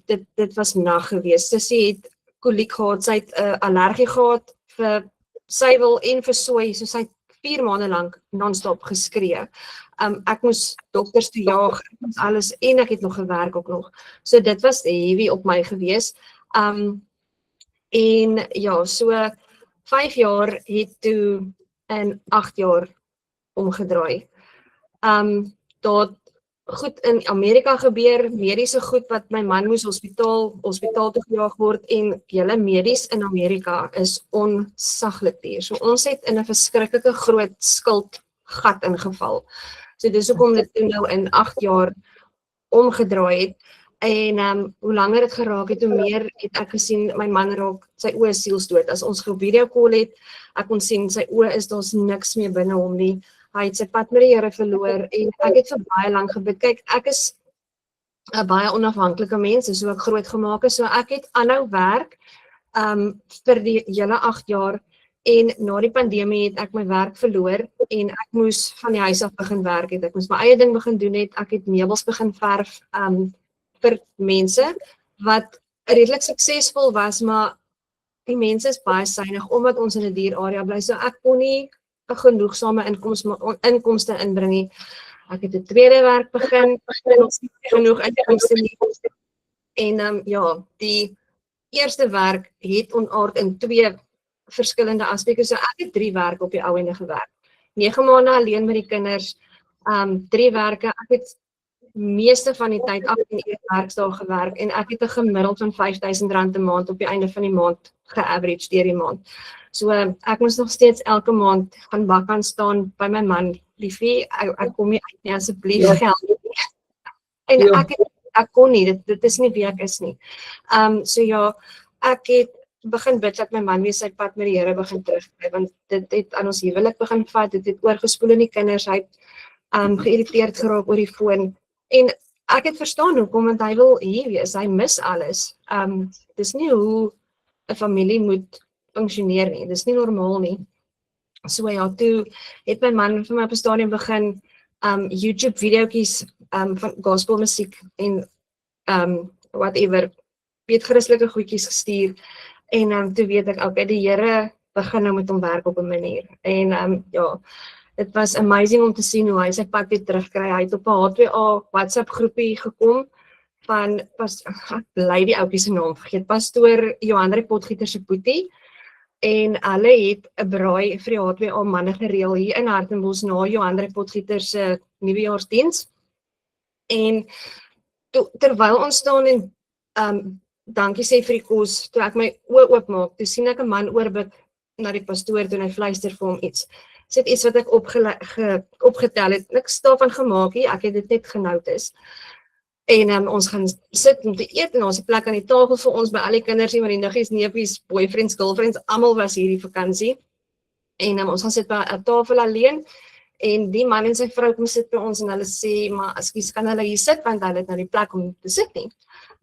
Dit was nag geweest. Sussie het koliek gehad, sy het 'n allergie gehad vir suiwel en vir sooi, so sy het 4 maande lank non-stop geskree. Ek moes dokters toe jaag, ek moes alles en ek het nog gewerk ook nog. So dit was heavy op my gewees. En ja, so 5 jaar het toe in 8 jaar omgedraai. Daar goed in Amerika gebeur, mediese goed wat my man moes hospitaal toe gejaag word en julle medies in Amerika is onsaglik duur. So ons het in 'n verskriklike groot skuldgat ingeval. So dis hoekom dit toe nou in 8 jaar omgedraai het. En hoe langer dit geraak het, hoe meer het ek gesien, my man raak, sy oë is sielsdood. As ons video call het, ek kon sien, sy oë is, daar's niks meer binne hom nie. Hy het sy pad met die Here verloor en ek het vir baie lank gebid. Kyk, ek is 'n baie onafhanklike mens, so ek groot gemaak is, so ek het aanhou werk vir die hele 8 jaar en na die pandemie het ek my werk verloor en ek moes van die huis af begin werk het. Ek moes my eie ding begin doen het, ek het meubels begin verf vir mense wat redelik suksesvol was, maar die mense is baie suinig omdat ons in 'n duur area bly, so ek kon nie 'n genoegsame inkomste inbring nie. Ek het 'n tweede werk begin, ons het genoeg inkomste nie. En ja, die eerste werk het onaard in 2 verskillende aspekte, so ek het 3 werke op die ou ende gewerk. 9 maande alleen met die kinders, 3 werke, ek het meeste van die tyd 18 werksdae gewerk en ek het 'n gemiddeld van R5,000 'n maand op die einde van die maand ge-average deur die maand. So ek moes nog steeds elke maand gaan bak aan staan by my man, liefie, ek kom nie uit nie, asseblief geld. En ek kon nie, dit is nie wie ek is nie. So ja, ek het begin bid dat my man weer sy pad met die Here begin terugkry, want dit het aan ons huwelik begin vat, dit het oorgespoel in die kinders, hy het geïrriteerd geraak oor die foon. En ek het verstaan hoekom, want hy wil hier wees, hy mis alles. Dis nie hoe 'n familie moet funksioneer nie, dis nie normaal nie. So ja, toe het my man vir my op 'n stadium begin YouTube videoetjies van gospel musiek en whatever, weet Christelike goedjies gestuur. En toe weet ek, okay, die Here begin nou met hom werk op 'n manier. En ja, dit was amazing om te sien hoe hy sy pad weer terugkry. Hy het op 'n H2A WhatsApp groepie gekom van, ek bly die ouetjie se naam vergeet, pastoor Johan Potgieter se boetie. En hulle het 'n braai vir die H2A manne gereël hier in Hartenbos na Johan Potgieter se nuwejaarsdiens. En terwyl ons staan en dankie sê vir die kos, toe ek my oë oopmaak, toe sien ek 'n man oorbid na die pastoor toe hy fluister vir hom iets. Dit is iets wat ek opgetel het, niks daarvan gemaak nie, ek het dit net genoteer. En ons gaan sit om te eet en ons het 'n plek aan die tafel vir ons by al die kinders, maar die niggies, neefies, boyfriends, girlfriends, almal was hierdie vakansie. En ons gaan sit by 'n tafel alleen en die man en sy vrou kom sit by ons en hulle sê, maar ekskuus, kan hulle hier sit want hulle het nou die plek om te sit nie.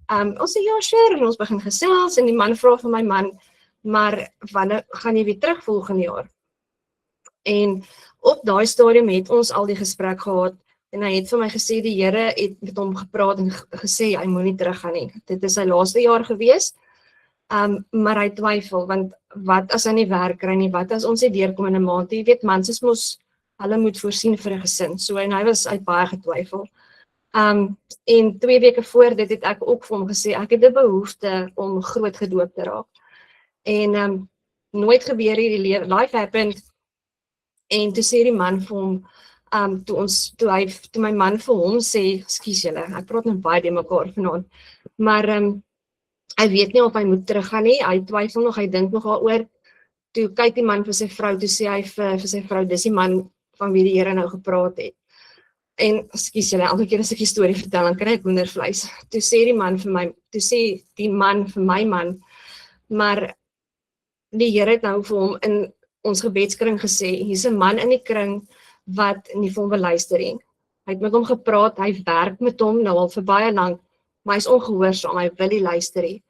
Ons sê ja, sure, en ons begin gesels en die man vra vir my man, maar wanneer gaan jy weer terug volgende jaar? En op daai stadium het ons al die gesprek gehad en hy het vir my gesê die Here het met hom gepraat en gesê hy moenie teruggaan nie. Dit is sy laaste jaar gewees. Maar hy twyfel want wat as hy nie werk kry nie, wat as ons nie deurkom in 'n maand, jy weet mans is mos hulle moet voorsien vir 'n gesin. So en hy het baie getwyfel. En 2 weke voor dit het ek ook vir hom gesê ek het 'n behoefte om groot gedoop te raak. En nooit gebeur hierdie life happened. En toe sê die man vir hom, toe my man vir hom sê, ekskuus julle, ek praat nou baie die mekaar vanaand, maar hy weet nie of hy moet teruggaan nie, hy twyfel nog, hy dink nog daaroor. Toe kyk die man vir sy vrou, toe sê hy vir sy vrou, dis die man van wie die Here nou gepraat het. En ekskuus julle, elke keer as ek die storie vertel, dan kry ek hoendervleis. Toe sê die man vir my man, maar die Here het nou vir hom in ons gebedskring gesê, hier's 'n man in die kring wat nie vir hom wil luister nie. Hy het met hom gepraat, hy werk met hom nou al vir baie lank, maar hy is ongehoorsaam, hy wil nie luister nie.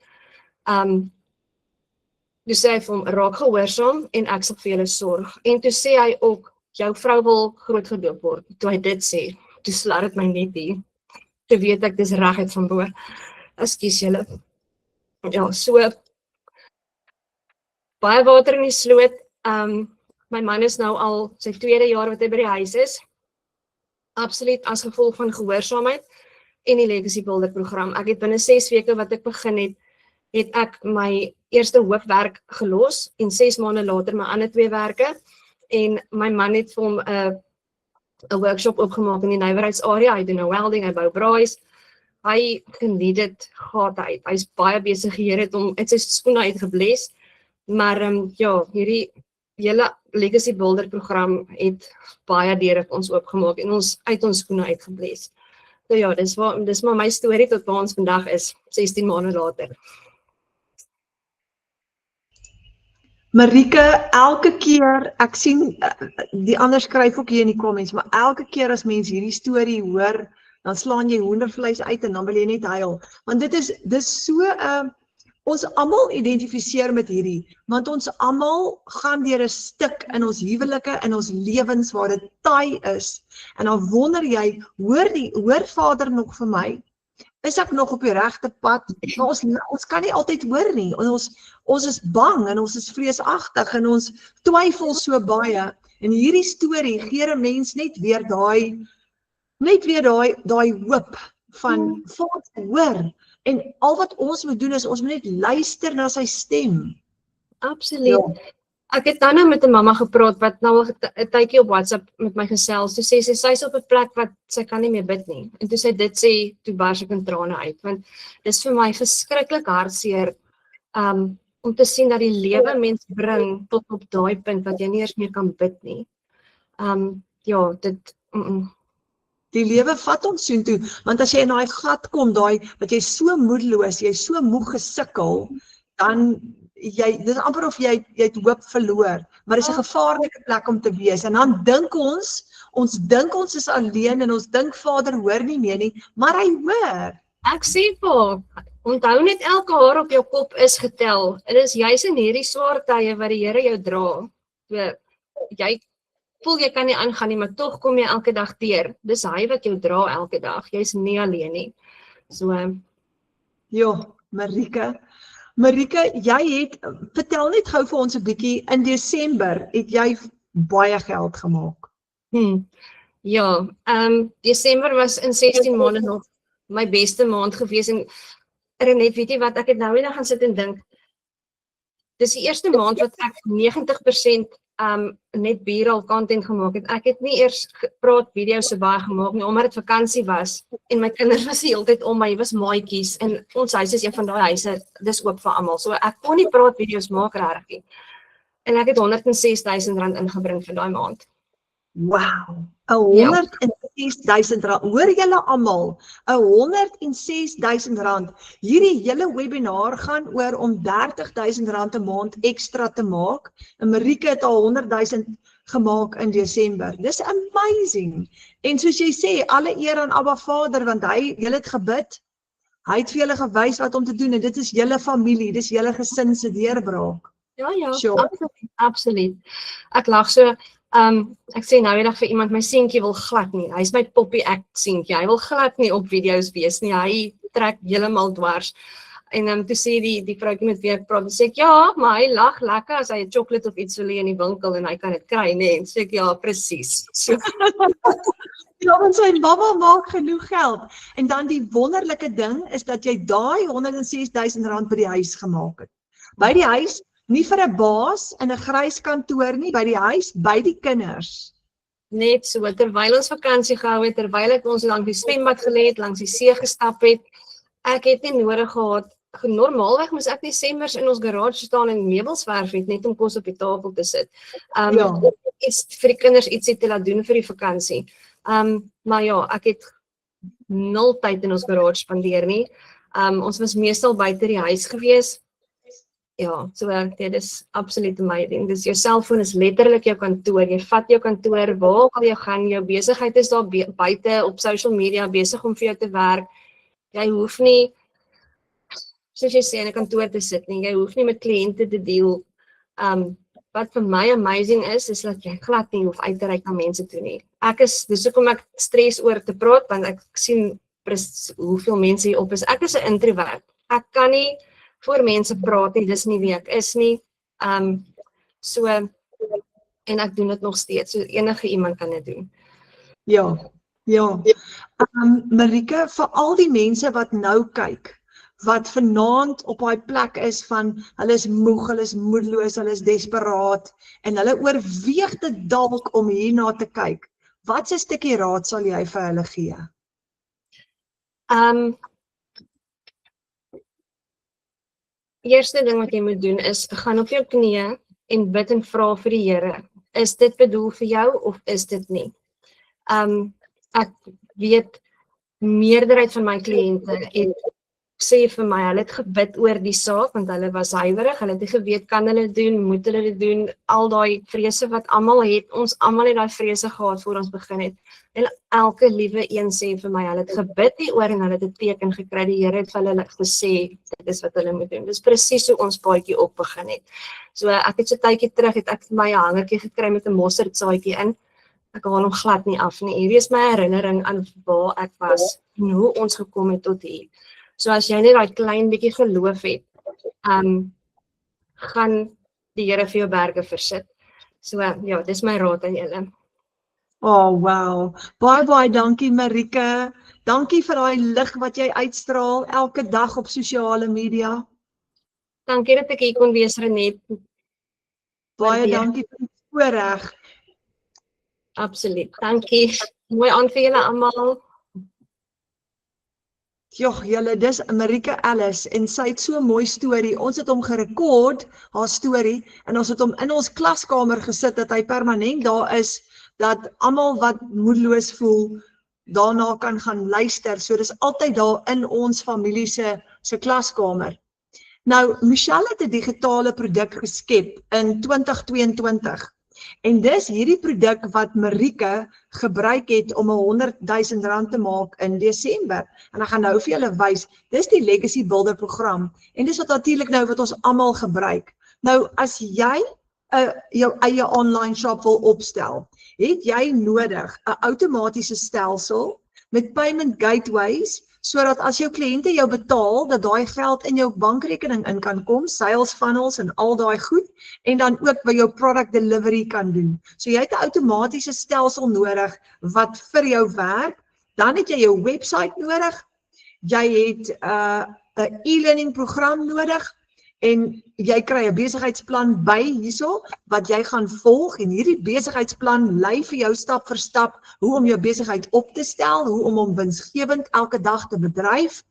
Toe sê hy vir hom, raak gehoorsaam en ek sal vir julle sorg. En toe sê hy ook, jou vrou wil groot gedoop word. Toe hy dit sê, toe slaat dit my net hier. Toe weet ek, dis reguit van bo. Ekskuus julle. Ja, so baie water in die sloot. My man is nou al sy 2de jaar wat hy by die huis is. Absoluut as gevolg van gehoorsaamheid en die Legacy Builder program. Ek het binne 6 weke wat ek begin het ek my eerste hoofwerk gelos en 6 maande later my ander 2 werke. En my man het vir hom 'n workshop opgemaak in die nywerheidsarea. Hy doen nou welding, hy bou braais. Hy geniet dit gaat uit. Hy's baie besig hier het hom uit sy skoene uitgebles. Maar ja, hierdie hele Legacy Builder program het baie deure vir ons oopgemaak en ons uit ons skoene uitgebles. So ja, dis maar my storie tot waar ons vandag is, 16 maande later. Marike, elke keer, ek sien, die ander skryf ook hier in die comments, maar elke keer as mens hierdie storie hoor, dan slaan jy hoendervleis uit en dan wil jy net huil. Want dis so, ons almal identifiseer met hierdie, want ons almal gaan deur 'n stuk in ons huwelike, in ons lewens waar dit taai is. En dan wonder jy, hoor Vader nog vir my? Is ek nog op die regte pad? Maar ons kan nie altyd hoor nie. Ons is bang en ons is vreesagtig en ons twyfel so baie. En hierdie storie gee 'n mens net weer daai hoop van Vader hoor. En al wat ons moet doen is ons moet net luister na sy stem. Absoluut. Ja. Ek het dan nou met 'n mamma gepraat wat nou 'n tydjie op WhatsApp met my gesels. Toe sê sy's op 'n plek wat sy kan nie meer bid nie. En toe sy dit sê, toe bars ek in trane uit. Want dis vir my verskriklik hartseer om te sien dat die lewe mens bring tot op daai punt wat jy nie eers meer kan bid nie. Ja, dit Die lewe vat ons soontoe, want as jy in daai gat kom, dat jy so moedeloos, jy so moeg gesukkel, dan dis amper of jy het hoop verloor, maar dis 'n gevaarlike plek om te wees, en dan dink ons is alleen, en ons dink Vader hoor nie meer nie, maar hy hoor. Ek sê vir, onthou net elke haar op jou kop is getel, en dis juis in hierdie swaar tye wat die Here jou dra, jy voel jy kan nie aangaan nie, maar tog kom jy elke dag deur, dis hy wat jou dra elke dag, jy's nie alleen nie, so. Ja, Marike, vertel net gou vir ons 'n bietjie, in Desember het jy baie geld gemaak. Ja, Desember was in 16 maande nog my beste maand gewees, en Renet, weet jy wat, ek het nou weer gaan sit en dink, dis die eerste maand wat ek 90% net B-roll content gemaak het. Ek het nie eers praat video's so baie gemaak nie, omdat dit vakansie was, en my kinders was die hele tyd om my, was maatjies, en ons huis is een van daai huise, dis oop vir almal, so ek kon nie praat video's maak regtig nie. En ek het R106,000 ingebring vir daai maand. Wow, 106,000 R106.000. Hoor julle almal, R106.000. Hierdie hele webinar gaan oor om R30.000 'n maand ekstra te maak. En Marieke het al R100.000 gemaak in Desember. Dis amazing. En soos jy sê, alle eer aan Abba Vader, want julle het gebid. Hy het vir julle gewys wat om te doen en dit is julle familie, dis julle gesin se deurbraak. Ja, Sure. absoluut. Ek lag so, ek sê nou eendag vir iemand, my seentjie wil glad nie, hy is my poppy act seentjie, hy wil glad nie op video's wees nie, hy trek heeltemal dwars. En toe sê die vroukie met wie ek praat, sê ek, ja, maar hy lag lekker as hy 'n chocolate of iets wil hê in die winkel en hy kan dit kry, nee, en sê ek, ja, presies. So. Ja, want sy mamma maak genoeg geld. En dan die wonderlike ding is dat jy daai R106.000 by die huis gemaak het. By die huis, nie vir 'n baas in 'n grys kantoor nie, by die huis, by die kinders. Net so, terwyl ons vakansie gehou het, terwyl ek ons langs die swembad gelê het, langs die see gestap het, ek het nie nodig gehad, normaalweg moes ek Desembers in ons garage staan en meubels verf het, net om kos op die tafel te sit. Iets vir die kinders ietsie te laat doen vir die vakansie. Maar ja, ek het 0 tyd in ons garage spandeer nie. Ons was meestal buite die huis gewees. Ja, so dit is absoluut amazing. Dus jou selfoon is letterlik jou kantoor. Jy vat jou kantoor, waar ook al jy gaan, jou besigheid is daar buite op social media besig om vir jou te werk. Jy hoef nie, soos jy sê, in 'n kantoor te sit nie. Jy hoef nie met kliënte te deel. Wat vir my amazing is dat jy glad nie hoef uit te reik na mense toe nie. Dis hoekom ek stres oor te praat, want ek sien hoeveel mense hier op is. Ek is 'n introvert. Ek kan nie voor mense praat nie, dis nie wie ek is nie. En ek doen dit nog steeds, so enige iemand kan dit doen. Ja. Marieke, vir al die mense wat nou kyk, wat vanaand op daai plek is van, hulle is moeg, hulle is moedeloos, hulle is desperaat, en hulle oorweeg dit dalk om hierna te kyk. Wat 'n stukkie raad sal jy vir hulle gee? Eerste ding wat jy moet doen is, gaan op jou knieë en bid en vra vir die Here, is dit bedoel vir jou of is dit nie? Ek weet, meerderheid van my kliënte het sê vir my, hulle het gebid oor die saak, want hulle was huiwerig, hulle het nie geweet, kan hulle doen, moet hulle dit doen, al daai vrese wat almal het, ons almal het daai vrese gehad voor ons begin het, en elke liewe een sê vir my, hulle het gebid hieroor en hulle het 'n teken gekry, die Here het vir hulle gesê, dit is wat hulle moet doen, dis presies hoe ons paadjie op begin het. So ek het so tydjie terug, het ek vir my 'n hangertjie gekry met 'n mosterdsaadjie in, ek haal hom glad nie af nie, hierdie is my herinnering aan waar ek was, en hoe ons gekom het tot hier. So as jy net daai klein bietjie geloof het, gaan die Here vir jou berge versit. So ja, dis my raad aan julle. Oh, wow. Baie dankie Marieke. Dankie vir daai lig wat jy uitstraal elke dag op sosiale media. Dankie dat ek hier kon wees, Renet. Baie dankie vir die voorreg. Absoluut. Dankie. Mooi aand vir julle almal. Joh, julle, dis Marieke Ellis en sy het so 'n mooi storie. Ons het hom gerekord, haar storie, en ons het hom in ons klaskamer gesit dat hy permanent daar is, dat almal wat moedeloos voel, daarna kan gaan luister. So dis altyd daar in ons familie se klaskamer. Nou, Michelle het 'n digitale produk geskep in 2022. En dis hierdie produk wat Marieke gebruik het om R100.000 te maak in Desember. En ek gaan nou vir julle wys, dis die Legacy Builder program. En dis wat natuurlik nou wat ons almal gebruik. Nou, as jy jou eie online shop wil opstel, het jy nodig 'n outomatiese stelsel met payment gateways, sodat as jou kliënte jou betaal, dat daai geld in jou bankrekening in kan kom, sales funnels en al daai goed, en dan ook by jou product delivery kan doen. So jy het 'n outomatiese stelsel nodig wat vir jou werk, dan het jy jou website nodig, jy het 'n e-learning program nodig, en jy kry 'n besigheidsplan by hierso, wat jy gaan volg, en hierdie besigheidsplan lei vir jou stap vir stap, hoe om jou besigheid op te stel, hoe om hom winsgewend elke dag te bedryf.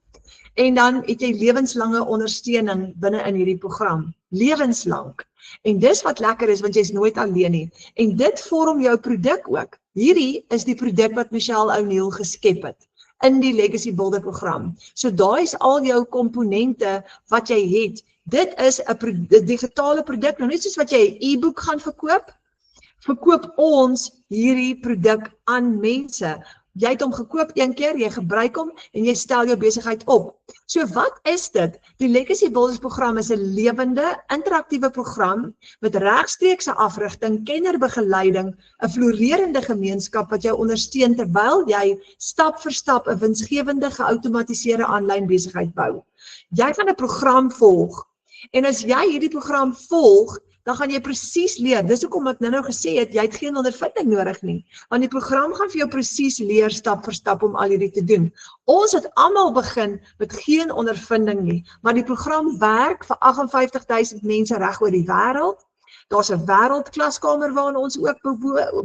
En dan het jy lewenslange ondersteuning binne in hierdie program. Lewenslank. En dis wat lekker is, want jy's nooit alleen nie. En dit vorm jou produk ook. Hierdie is die produk wat Michelle O'Neil geskep het in die Legacy Builder program. So daai is al jou komponente wat jy het. Dit is 'n digitale produk, nou net soos wat jy 'n e-boek gaan verkoop ons hierdie produk aan mense. Jy het hom gekoop een keer, jy gebruik hom en jy stel jou besigheid op. So wat is dit? Die Legacy Builders program is 'n lewende, interaktiewe program met regstreekse afrigting, kennerbegeleiding, 'n floreerende gemeenskap wat jou ondersteun terwyl jy stap vir stap 'n winsgewende geoutomatiseerde aanlyn besigheid bou. Jy gaan 'n program volg en as jy hierdie program volg, dan gaan jy presies leer. Dis hoekom ek nou gesê het, jy het geen ondervinding nodig nie. Want die program gaan vir jou presies leer stap vir stap om al hierdie te doen. Ons het almal begin met geen ondervinding nie, maar die program werk vir 58.000 mense reg oor die wêreld. Daar's 'n wêreldklaskamer waarna ons ook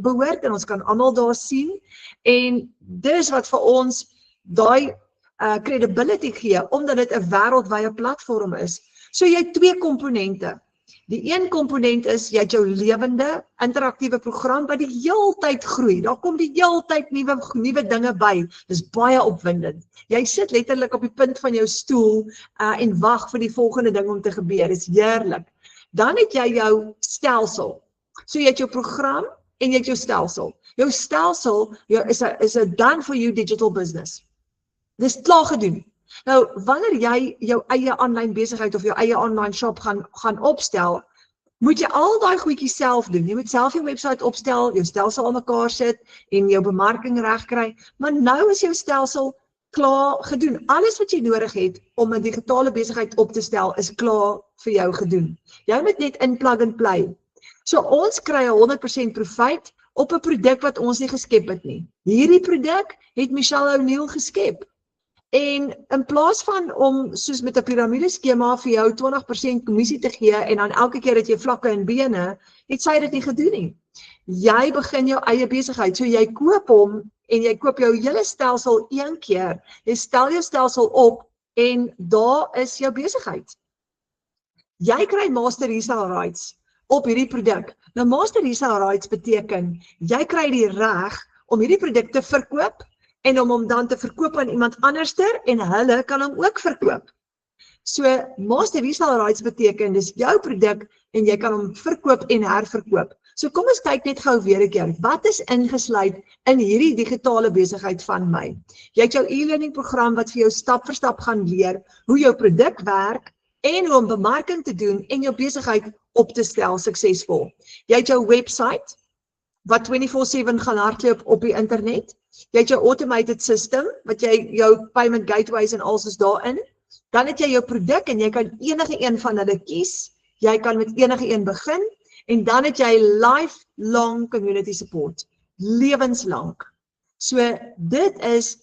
behoort en ons kan almal daar sien. En dis wat vir ons daai credibility gee, omdat dit 'n wêreldwye platform is. So jy het twee komponente. Die een komponent is, jy het jou lewende, interaktiewe program wat die heeltyd groei. Daar kom die heeltyd nuwe dinge by. Dis baie opwindend. Jy sit letterlik op die punt van jou stoel en wag vir die volgende ding om te gebeur. Dis heerlik. Dan het jy jou stelsel. So jy het jou program en jy het jou stelsel. Jou stelsel is 'n done for you digital business. Dis klaar gedoen. Nou, wanneer jy jou eie aanlyn besigheid of jou eie online shop gaan opstel, moet jy al daai goedjies self doen. Jy moet self jou webwerf opstel, jou stelsel aan mekaar sit en jou bemarking regkry. Maar nou is jou stelsel klaar gedoen. Alles wat jy nodig het om 'n digitale besigheid op te stel is klaar vir jou gedoen. Jy moet net in plug and play. So ons kry 100% profijt op 'n produk wat ons nie geskep het nie. Hierdie produk het Michelle O'Neil geskep. En in plaas van om soos met 'n piramideskema vir jou 20% kommissie te gee en dan elke keer dat jy vlakke en bene, het sy dit nie gedoen nie. Jy begin jou eie besigheid, so jy koop hom en jy koop jou hele stelsel een keer. Jy stel jou stelsel op en daar is jou besigheid. Jy kry master resale rights op hierdie produk. Nou master resale rights beteken, jy kry die reg om hierdie produk te verkoop en om hom dan te verkoop aan iemand anderster en hulle kan hom ook verkoop. So master resale rights beteken dis jou produk en jy kan hom verkoop en herverkoop. So kom ons kyk net gou weer 'n keer. Wat is ingesluit in hierdie digitale besigheid van my? Jy het jou e-learning program wat vir jou stap vir stap gaan leer hoe jou produk werk en hoe om bemarking te doen en jou besigheid op te stel suksesvol. Jy het jou website wat 24/7 gaan hardloop op die internet. Jy het jou automated system, wat jy jou payment gateways en alles is daarin. Dan het jy jou produk en jy kan enige een van hulle kies. Jy kan met enige een begin. En dan het jy lifelong community support. Lewenslank. So dit is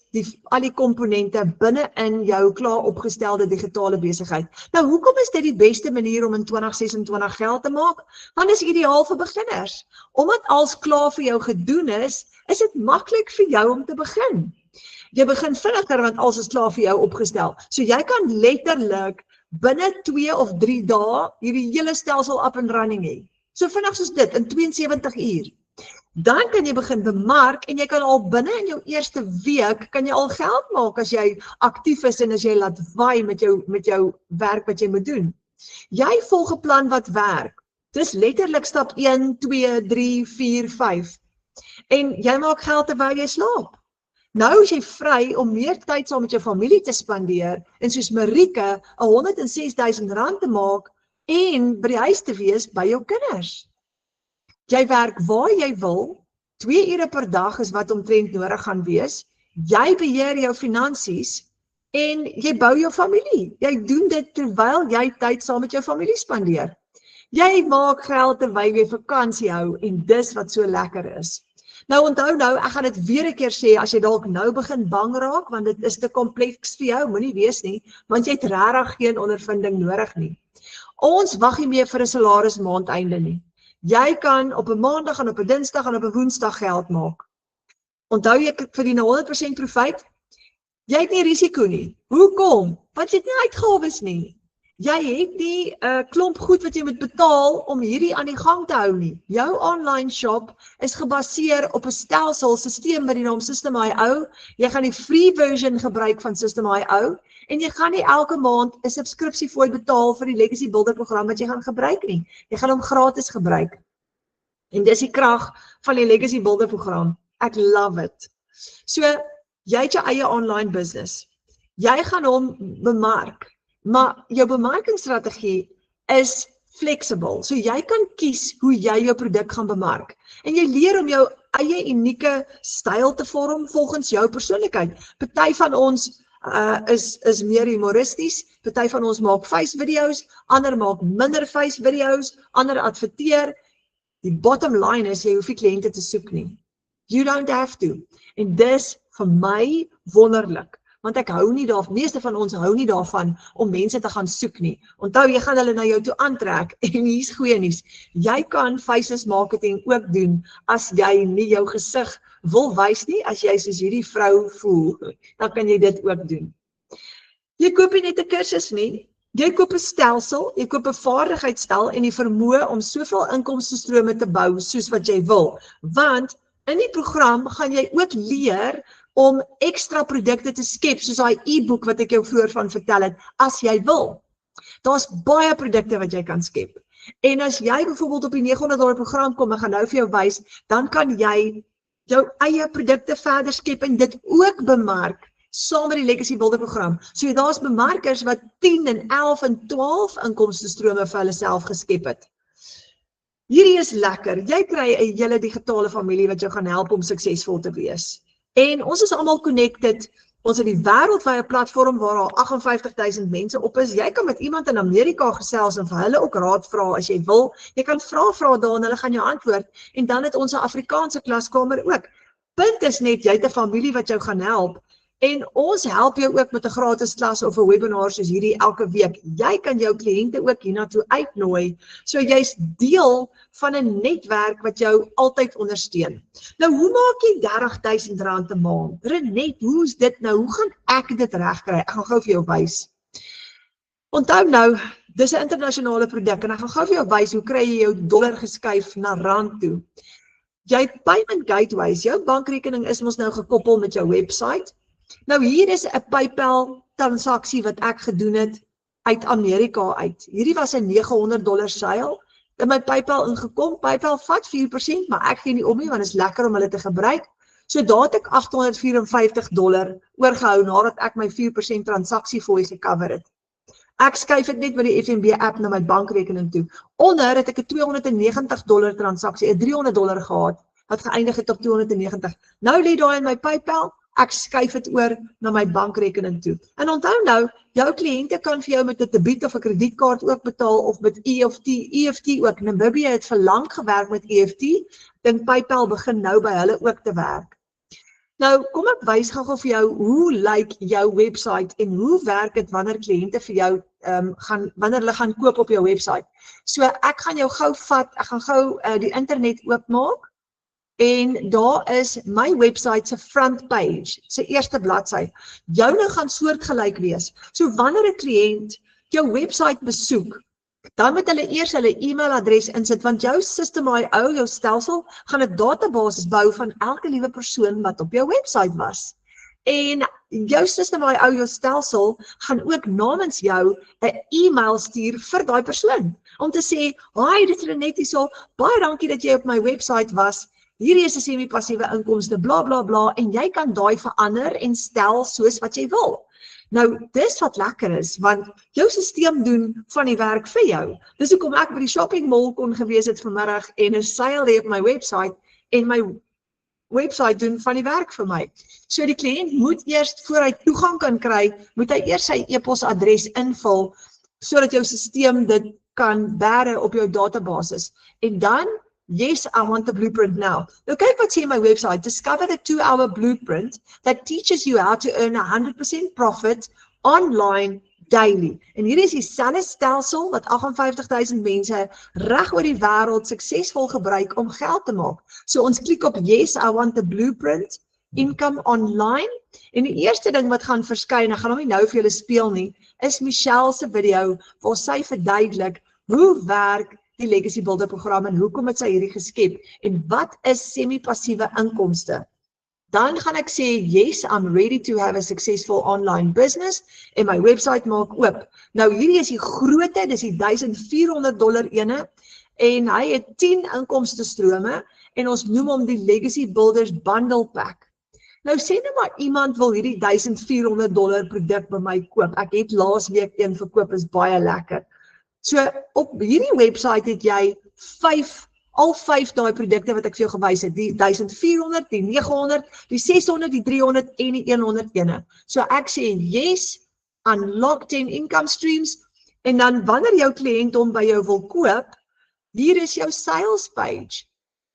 al die komponente binne in jou klaar opgestelde digitale besigheid. Nou hoekom is dit die beste manier om in 2026 geld te maak? Want is ideaal vir beginners. Omdat alles klaar vir jou gedoen is dit maklik vir jou om te begin. Jy begin vinniger want alles is klaar vir jou opgestel. So jy kan letterlik binne 2 of 3 dae hierdie hele stelsel up and running hê. So vinnig soos dit, in 72 uur. Dan kan jy begin bemark en jy kan al binne in jou eerste week kan jy al geld maak as jy aktief is en as jy laat waai met jou werk wat jy moet doen. Jy volg 'n plan wat werk. Dis letterlik stap 1, 2, 3, 4, 5. En jy maak geld terwyl jy slaap. Nou is jy vry om meer tyd saam met jou familie te spandeer en soos Marieke 106.000 rand te maak en by die huis te wees by jou kinders. Jy werk waar jy wil, 2 ure per dag is wat omtrent nodig gaan wees. Jy beheer jou finansies en jy bou jou familie. Jy doen dit terwyl jy tyd saam met jou familie spandeer. Jy maak geld terwyl jy vakansie hou en dis wat so lekker is. Nou onthou nou, ek gaan dit weer 'n keer sê, as jy dalk nou begin bang raak, want dit is te kompleks vir jou, moenie wees nie, want jy het regtig geen ondervinding nodig nie. Ons wag nie meer vir 'n salaris maandeinde nie. Jy kan op 'n maandag en op 'n dinsdag en op 'n woensdag geld maak. Onthou jy verdien 100% profijt. Jy het nie risiko nie. Hoekom? Want jy het nie uitgawes nie. Jy het nie 'n klomp goed wat jy moet betaal om hierdie aan die gang te hou nie. Jou online shop is gebaseer op 'n stelsel-sisteem met die naam System.io. Jy gaan die free version gebruik van System.io en jy gaan nie elke maand 'n subskripsiefooi betaal vir die Legacy Builder program wat jy gaan gebruik nie. Jy gaan hom gratis gebruik. En dis die krag van die Legacy Builder program. Ek love it. So, jy het jou eie online business. Jy gaan hom bemark. Maar jou bemarkingsstrategie is flexible. So jy kan kies hoe jy jou produk gaan bemark. En jy leer om jou eie unieke styl te vorm volgens jou persoonlikheid. Party van ons is meer humoristies, party van ons maak face video's, ander maak minder face video's, ander adverteer. Die bottom line is jy hoef nie kliënte te soek nie. You don't have to. En dis vir my wonderlik. Want ek hou nie daarvan, meeste van ons hou nie daarvan om mense te gaan soek nie. Onthou, jy gaan hulle na jou toe aantrek en hier's goeie nuus. Jy kan faceless marketing ook doen as jy nie jou gesig wil wys nie, as jy soos hierdie vrou voel, dan kan jy dit ook doen. Jy koop nie net 'n kursus nie, jy koop 'n stelsel, jy koop 'n vaardigheidsstel en die vermoë om soveel inkomstestrome te bou soos wat jy wil. Want in die program gaan jy ook leer om ekstra produkte te skep, soos daai e-boek wat ek jou vroeër van vertel het, as jy wil. Daar's baie produkte wat jy kan skep. En as jy byvoorbeeld op die $900 program kom, en gaan nou vir jou wys, dan kan jy jou eie produkte verder skep en dit ook bemark, saam met die Legacy Builder program. So daar's bemarkers wat 10 en 11 en 12 inkomstestrome vir hulle self geskep het. Hierdie is lekker. Jy kry 'n hele digitale familie wat jou gaan help om suksesvol te wees. En ons is almal connected. Ons het die wêreldwye platform waar al 58,000 mense op is. Jy kan met iemand in Amerika gesels en vir hulle ook raad vra as jy wil. Jy kan vra daar en hulle gaan jou antwoord. En dan het ons 'n Afrikaanse klaskamer ook. Punt is net, jy het 'n familie wat jou gaan help. En ons help jou ook met 'n gratis klas of 'n webinar soos hierdie elke week. Jy kan jou kliënte ook hiernatoe uitnooi. So jy's deel van 'n netwerk wat jou altyd ondersteun. Nou, hoe maak jy R30,000 'n maand? Renet, hoe is dit nou? Hoe gaan ek dit regkry? Ek gaan gou vir jou wys. Onthou nou, dis 'n internasionale produk en ek gaan gou vir jou wys hoe kry jy jou dollar geskuif na rand toe. Jy het payment gateways. Jou bankrekening is mos nou gekoppel met jou website. Nou hier is 'n PayPal transaksie wat ek gedoen het uit Amerika uit. Hierdie was 'n $900 seil. In my PayPal ingekom. PayPal vat 4%, maar ek gee nie om nie want dit is lekker om hulle te gebruik. So daar het ek $854 oorgehou nadat ek my 4% transaksie fooi gecover het. Ek skuif dit net met die FNB app na my bankrekening toe. Onder het ek 'n $290 transaksie, 'n $300 gehad wat geëindig het op 290. Nou lê daar in my PayPal. Ek skuif dit oor na my bankrekening toe. En onthou nou, jou kliënte kan vir jou met 'n debiet of 'n kredietkaart ook betaal of met EFT ook. Namibia het vir lank gewerk met EFT. Dink PayPal begin nou by hulle ook te werk. Nou, kom ek wys gou vir jou hoe lyk jou website en hoe werk dit wanneer kliënte vir jou wanneer hulle gaan koop op jou website. So ek gaan jou gou vat, ek gaan gou die internet oopmaak. En daar is my website se front page, se eerste bladsy. Joune gaan soortgelyk wees. So wanneer 'n kliënt jou website besoek, dan moet hulle eers hulle e-mailadres insit, want jou System.io, jou stelsel, gaan 'n database bou van elke liewe persoon wat op jou website was. En jou System.io, jou stelsel, gaan ook namens jou 'n e-mail stuur vir daai persoon, om te sê, "Hi, dit is Renet hierso, baie dankie dat jy op my website was. Hierdie is 'n semi-passiewe inkomste, bla bla bla," en jy kan daai verander en stel soos wat jy wil. Nou, dis wat lekker is, want jou stelsel doen van die werk vir jou. Dis hoekom ek by die shopping mall kon gewees het vanmiddag en 'n seil lê op my website en my website doen van die werk vir my. So die kliënt moet eers, voor hy toegang kan kry, moet hy eers sy e-posadres invul, sodat jou stelsel dit kan bære op jou databasis. En dan, yes, I want the blueprint now. Nou kyk wat sê my website, discover the 2-hour blueprint that teaches you how to earn 100% profit online daily. En hier is die selfe stelsel wat 58,000 mense reg oor die wêreld suksesvol gebruik om geld te maak. So ons klik op yes, I want the blueprint Income Online. En die eerste ding wat gaan verskyn, ek gaan hom nie nou vir julle speel nie, is Michelle se video waar sy verduidelik hoe werk die Legacy Builder program en hoekom het sy hierdie geskep en wat is semi-passiewe inkomste. Dan gaan ek sê, yes, I'm ready to have a successful online business en my website maak oop. Nou hierdie is die grootte, dis die $1,400 ene en hy het 10 inkomste strome en ons noem hom die Legacy Builders Bundle Pack. Nou sê nou maar iemand wil hierdie $1,400 produk by my koop. Ek het laas week een verkoop, is baie lekker. So op hierdie website het jy al 5 daai produkte wat ek vir jou gewys het, die 1400, die 900, die 600, die 300 en die 100 ene. So ek sê yes, unlock 10 income streams en dan wanneer jou kliënt hom by jou wil koop, hier is jou sales page.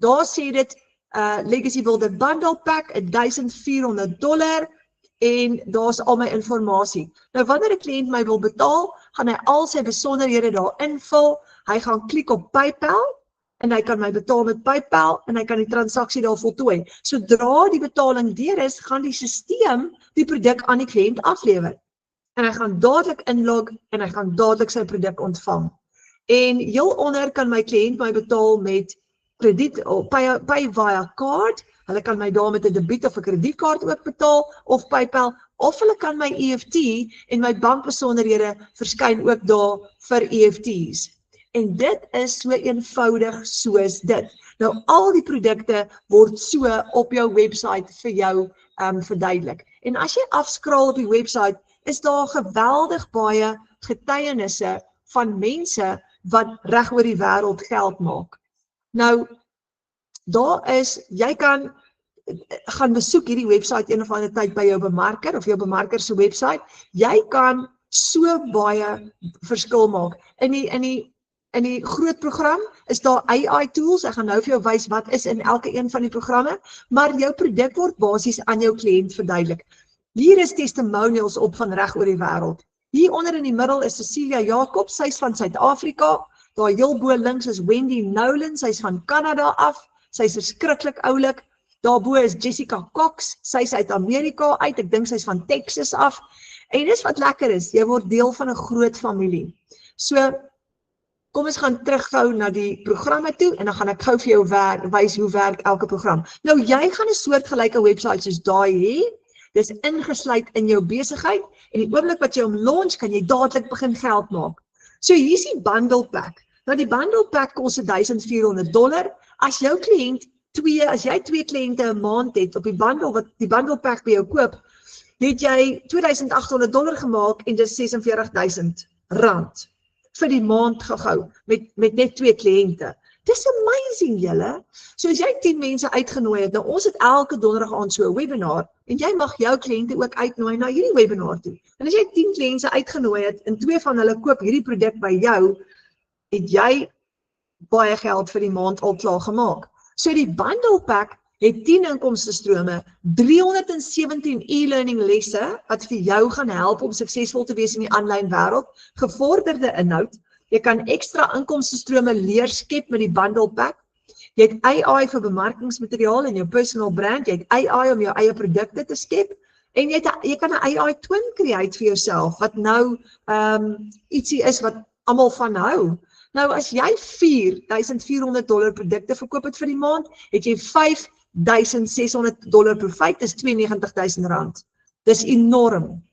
Daar sê dit Legacy Builder Bundle Pack, $1,400 en daar's al my inligting. Nou wanneer 'n kliënt my wil betaal, gaan hy al sy besonderhede daar invul, hy gaan klik op PayPal en hy kan my betaal met PayPal en hy kan die transaksie daar voltooi. Sodra die betaling deur is, gaan die stelsel die produk aan die kliënt aflewer. En hy gaan dadelik inlog en hy gaan dadelik sy produk ontvang. En heel onder kan my kliënt my betaal met krediet of pay via card. Hulle kan my daar met 'n debiet of 'n kredietkaart ook betaal of PayPal of hulle kan my EFT en my bankbesonderhede verskyn ook daar vir EFT's. En dit is so eenvoudig soos dit. Nou al die produkte word so op jou website vir jou verduidelik. En as jy afskraal op die website, is daar geweldig baie getuienisse van mense wat reg oor die wêreld geld maak. Nou, jy kan gaan besoek hierdie website een of ander tyd by jou bemarker of jou bemarker se website. Jy kan so baie verskil maak. In die groot program is daar AI tools, ek gaan nou vir jou wys wat is in elke een van die programme, maar jou produk word basies aan jou kliënt verduidelik. Hier is testimonials op van reg oor die wêreld. Hier onder in die middel is Cecilia Jacobs, sy is van Suid-Afrika. Daar heel bo links is Wendy Nolan, sy is van Kanada af. Sy is verskriklik oulik. Daarbo is Jessica Cox, sy is uit Amerika uit, ek dink sy is van Texas af. En dis wat lekker is, jy word deel van 'n groot familie. So, kom ons gaan terughou na die programme toe en dan gaan ek gou vir jou wys hoe werk elke program. Nou jy gaan 'n soortgelyke website soos daai hê. Dis ingesluit in jou besigheid en die oomblik wat jy hom launch, kan jy dadelik begin geld maak. So hier is die bundle pack. Nou die bundle pack kos $1,400. As jou kliënt as jy 2 kliënte 'n maand het op die bundle pack by jou koop, het jy $2,800 gemaak en dis R46,000 vir die maand gehou met net 2 kliënte. Dis amazing julle. So as jy 10 mense uitgenooi het, nou ons het elke donderdag aand so 'n webinar en jy mag jou kliënte ook uitnooi na hierdie webinar toe. En as jy 10 kliënte uitgenooi het en 2 van hulle koop hierdie produk by jou, het jy baie geld vir die maand al klaar gemaak. So die bundle pack het 10 inkomste strome, 317 e-learning lesse wat vir jou gaan help om suksesvol te wees in die aanlyn wêreld, gevorderde inhoud. Jy kan ekstra inkomste strome leer skep met die bundle pack. Jy het AI vir bemarkingsmateriaal en jou personal brand, jy het AI om jou eie produkte te skep en jy kan 'n AI twin create vir jouself wat nou ietsie is wat almal van hou. Nou as jy $4,400 produkte verkoop het vir die maand, het jy $5,600 profit, dis R92,000. Dis enorm.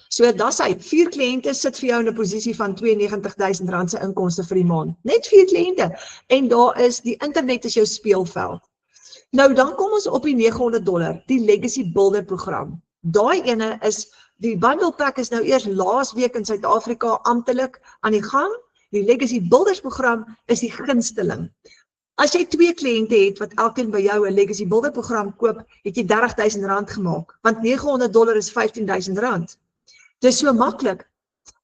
So dis hy, 4 kliënte sit vir jou in 'n posisie van R92,000 se inkomste vir die maand. Net 4 kliënte. En daar is die internet is jou speelveld. Nou dan kom ons op die $900, die Legacy Builder program. Daai ene is die bundle pack is nou eers laas week in Suid-Afrika amptelik aan die gang. Die Legacy Builders program is die gunsteling. As jy 2 kliënte het wat elkeen by jou 'n Legacy Builder program koop, het jy R30,000 gemaak, want $900 is R15,000. Dis so maklik.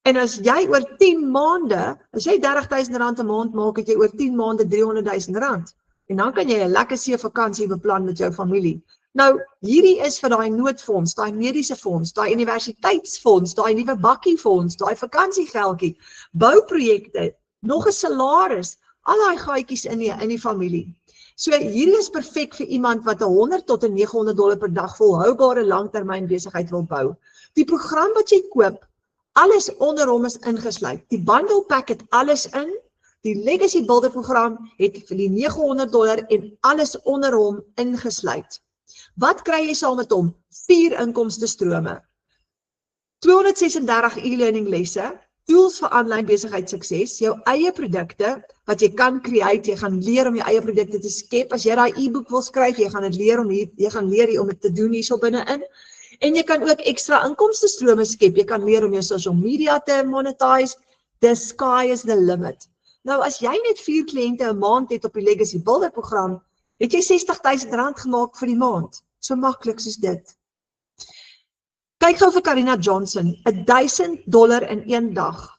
En as jy oor 10 maande, as jy R30,000 'n maand maak, het jy oor 10 maande R300,000. En dan kan jy 'n lekker see vakansie beplan met jou familie. Nou, hierdie is vir daai noodfonds, daai mediese fonds, daai universiteitsfonds, daai nuwe bakkiefonds, daai vakansiegeldjie, bouprojekte, nog 'n salaris, al daai gaatjies in die familie. So hierdie is perfek vir iemand wat 100 tot $900 per dag volhoubare langtermyn besigheid wil bou. Die program wat jy koop, alles onder hom is ingesluit. Die bundle pack het alles in. Die Legacy Builder program het vir die $900 en alles onder hom ingesluit. Wat kry jy saam met hom? 4 inkomstestrome. 236 e-learning lesse, tools vir aanlyn besigheid sukses, jou eie produkte wat jy kan create, jy gaan leer om jou eie produkte te skep. As jy daai e-book wil skryf, jy gaan leer om dit te doen hierso binne-in. En jy kan ook ekstra inkomstestrome skep. Jy kan leer om jou social media te monetize. The sky is the limit. Nou as jy net 4 kliënte 'n maand het op die Legacy Builder program, het jy R60,000 gemaak vir die maand. So maklik soos dit. Kyk gou vir Karina Johnson, $1,000 in een dag.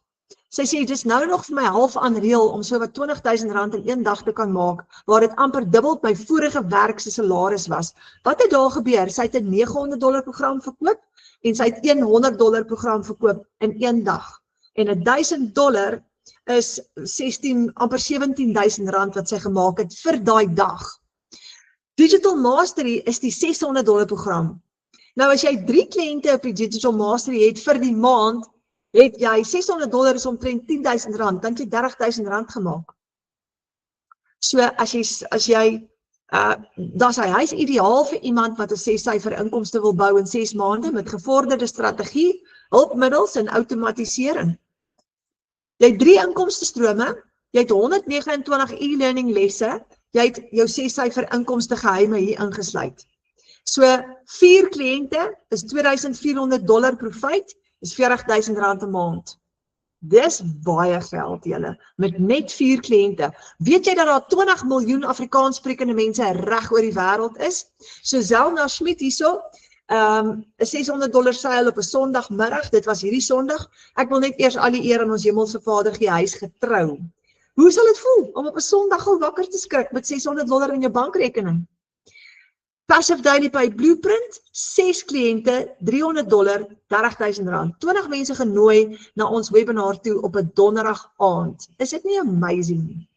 Sy sê, dit is nou nog vir my half unreal om so wat R20,000 in een dag te kan maak, waar dit amper dubbel my vorige werk se salaris was. Wat het daar gebeur? Sy het 'n $900 program verkoop en sy het $100 program verkoop in een dag. En $1,000 is amper R17,000 wat sy gemaak het vir daai dag. Digital Mastery is die $600 program. Nou as jy 3 kliënte op die Digital Mastery het vir die maand, het jy $600 is omtrent R10,000, dan het jy R30,000 gemaak. So as jy hy is ideaal vir iemand wat 'n 6-syfer inkomste wil bou in 6 maande met gevorderde strategie, hulpmiddels en outomatisering. Jy het 3 inkomstestrome, jy het 129 e-learning lesse, jy het jou 6-syfer inkomste geheime hier ingesluit. So 4 kliënte is $2,400 profit, is R40,000 'n maand. Dis baie geld julle, met net 4 kliënte. Weet jy dat daar 20 miljoen Afrikaans sprekende mense reg oor die wêreld is? So Zelna Schmidt hierso, $600 seil op 'n Sondagmiddag, dit was hierdie Sondag. Ek wil net eers al die eer aan ons Hemelse Vader gee, hy is getrou. Hoe sal dit voel om op 'n Sondag al wakker te skrik met $600 in jou bankrekening? Passive Daily Pay Blueprint, 6 kliënte, $300, R30,000. 20 mense genooi na ons webinar toe op 'n donderdag aand. Is dit nie amazing nie?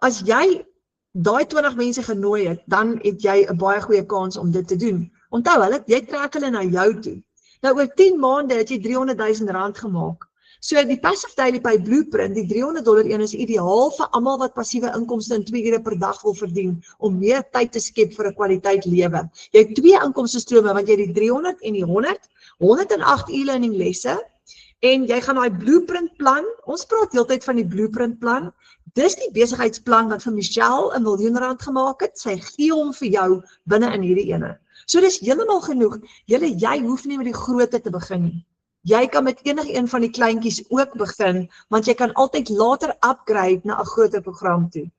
As jy daai 20 mense genooi het, dan het jy 'n baie goeie kans om dit te doen. Onthou, jy trek hulle na jou toe. Nou oor 10 maande het jy R300,000 gemaak. So die Passive Daily Pay Blueprint, die $300 een is ideaal vir almal wat passiewe inkomste in 2 ure per dag wil verdien, om meer tyd te skep vir 'n kwaliteit lewe. Jy het 2 inkomstestrome, want jy het die 300 en die 108 e-learning lesse, en jy gaan daai blueprint plan, ons praat heeltyd van die blueprint plan, dis die besigheidsplan wat vir Michelle R1 miljoen gemaak het, sy gee hom vir jou binne in hierdie ene. So dis heeltemal genoeg, jy hoef nie met die grootte te begin nie. Jy kan met enige een van die kleintjies ook begin, want jy kan altyd later upgrade na 'n groter program toe.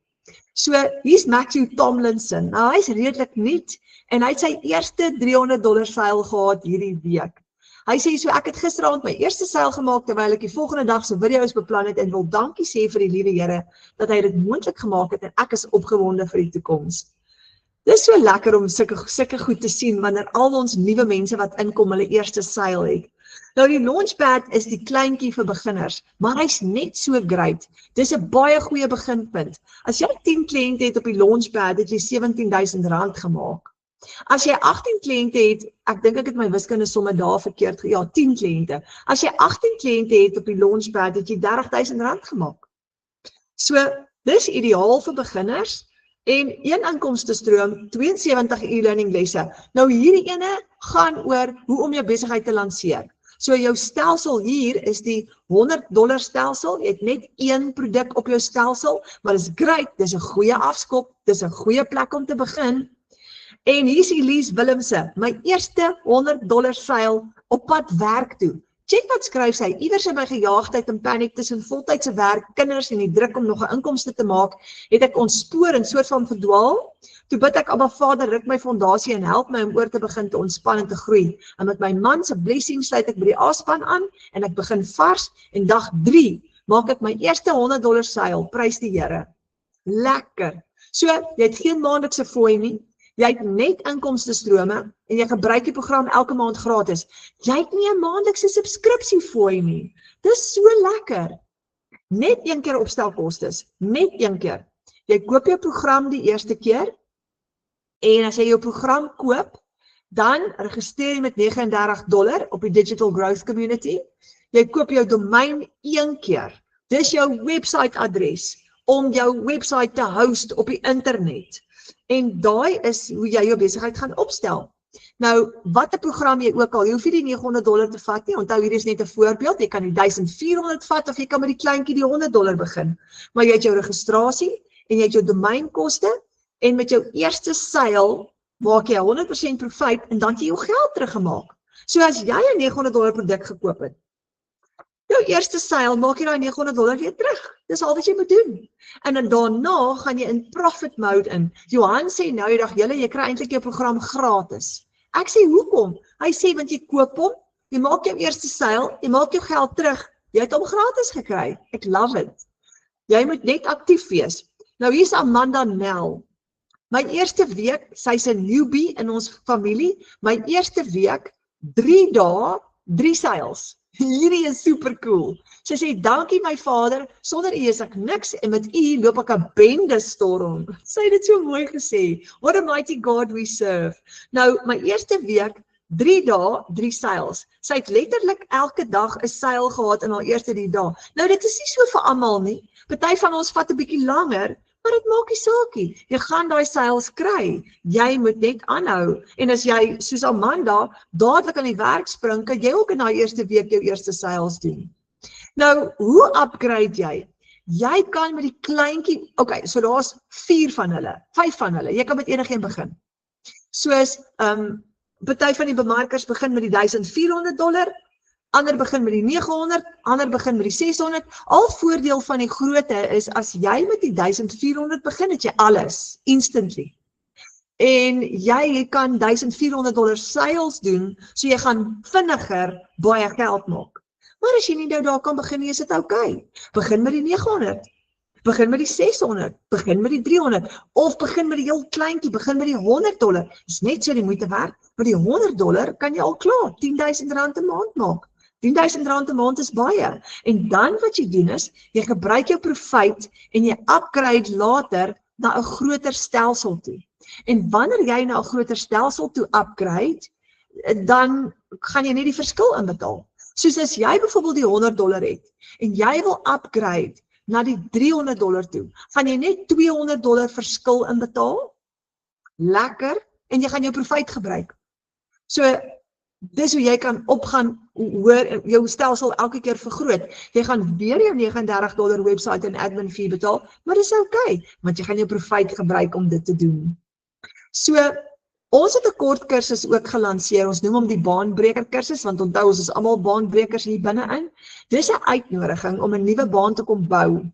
So, hier's Matthew Tomlinson. Nou, hy's redelik nuut en hy het sy eerste $300 seil gehad hierdie week. Hy sê so, ek het gisteraand my eerste seil gemaak terwyl ek die volgende dag se video's beplan het en wil dankie sê vir die liewe Here dat hy dit moontlik gemaak het en ek is opgewonde vir die toekoms. Dis so lekker om sulke goed te sien wanneer al ons nuwe mense wat inkom hulle eerste seil het. Nou die Launchpad is die kleintjie vir beginners, maar hy's net so great. Dis 'n baie goeie beginpunt. As jy 10 kliënte het op die Launchpad, het jy R17,000 gemaak. As jy 18 kliënte het, ek dink ek het my wiskunde somme daar verkeerd, ja, 10 kliënte. As jy 18 kliënte het op die Launchpad, het jy R30,000 gemaak. So, dis ideaal vir beginners. En een inkomstestroom, 72 e-learning lesse. Nou hierdie ene gaan oor hoe om jou besigheid te lanseer. So jou stelsel hier is die $100 stelsel, jy het net 1 produk op jou stelsel, maar dis great, dis 'n goeie afskop, dis 'n goeie plek om te begin. En hier's Elise Willemse, my eerste $100 seil op pad werk toe. Check wat skryf sy, iewers in my gejaagdheid en paniek tussen voltydse werk, kinders en die druk om nog 'n inkomste te maak, het ek ontspoor en soort van verdwaal. Toe bid ek, Abba Vader, ruk my fondasie en help my om oor te begin te ontspan en te groei. En met my man se blessing sluit ek by die A-span aan en ek begin vars en dag 3 maak ek my eerste $100 seil, prys die Here. Lekker. So, jy het geen maandelikse fooi nie. Jy het net inkomstestrome en jy gebruik die program elke maand gratis. Jy het nie 'n maandelikse subskripsie fooi nie. Dis so lekker. Net 1 keer opstelkostes, net 1 keer. Jy koop jou program die eerste keer en as jy jou program koop, dan registreer jy met $39 op die Digital Growth Community. Jy koop jou domein een keer. Dis jou website adres om jou website te host op die internet. En daai is hoe jy jou besigheid gaan opstel. Nou, wat 'n program jy ook al, jy hoef nie die $900 te vat nie, onthou hier is net 'n voorbeeld, jy kan die $1400 vat of jy kan met die kleintjie die $100 begin. Maar jy het jou registrasie en jy het jou domeinkoste en met jou eerste seil maak jy 100% profijt en dan het jy jou geld teruggemaak. So as jy 'n $900 produk gekoop het, jou eerste seil maak jy daai $900 weer terug. Dis al wat jy moet doen. En dan daarna gaan jy in profit mode in. Johan sê nou die dag, jy kry eintlik jou program gratis. Ek sê hoekom? Hy sê want jy koop hom, jy maak jou eerste seil, jy maak jou geld terug. Jy het hom gratis gekry. Ek love it. Jy moet net aktief wees. Nou hier's Amanda Nel. My eerste week, sy's 'n newbie in ons familie, my eerste week, 3 dae, 3 seils. Hierdie is super cool. Sy sê, dankie my vader, sonder u is ek niks en met u loop ek 'n bende storm. Sy het dit so mooi gesê. What a mighty God we serve. Nou, my eerste week, 3 dae, 3 seils. Sy het letterlik elke dag 'n seil gehad in haar eerste 3 dae. Nou, dit is nie so vir almal nie. Party van ons vat 'n bietjie langer, maar dit maak nie saakie. Jy gaan daai seils kry. Jy moet net aanhou. En as jy, soos Amanda, dadelik aan die werk spring, kan jy ook in daai eerste week jou eerste seils doen. Nou, hoe upgrade jy? Jy kan met die kleintjie, okay, so daar's 4 van hulle, 5 van hulle. Jy kan met enigeen begin. Soos, party van die bemarkers begin met die $1400, ander begin met die 900, ander begin met die 600. Al voordeel van die grootte is, as jy met die 1400 begin, het jy alles, instantly. En jy kan $1400 seils doen, so jy gaan vinniger baie geld maak. Maar as jy nie nou daar kan begin nie, is dit okay. Begin met die 900, begin met die 600, begin met die 300, of begin met die heel kleintjie, begin met die $100. Is net so die moeite werd. Met die $100 kan jy al klaar R10.000 'n maand maak. R10.000 'n maand is baie. En dan wat jy doen is, jy gebruik jou profijt en jy upgrade later na 'n groter stelsel toe. En wanneer jy na 'n groter stelsel toe upgrade, dan gaan jy net die verskil inbetaal. Soos as jy byvoorbeeld die $100 het en jy wil upgrade na die $300 toe, gaan jy net $200 verskil inbetaal. Lekker, en jy gaan jou profijt gebruik. So, dis hoe jy kan opgaan, jou stelsel elke keer vergroot. Jy gaan weer jou $39 website en admin fee betaal, maar dis okay, want jy gaan jou profijt gebruik om dit te doen. So, ons het 'n kort kursus ook gelanseer, ons noem hom die baanbreker kursus, want onthou ons is almal baanbrekers hier binne-in. Dis 'n uitnodiging om 'n nuwe baan te kom bou.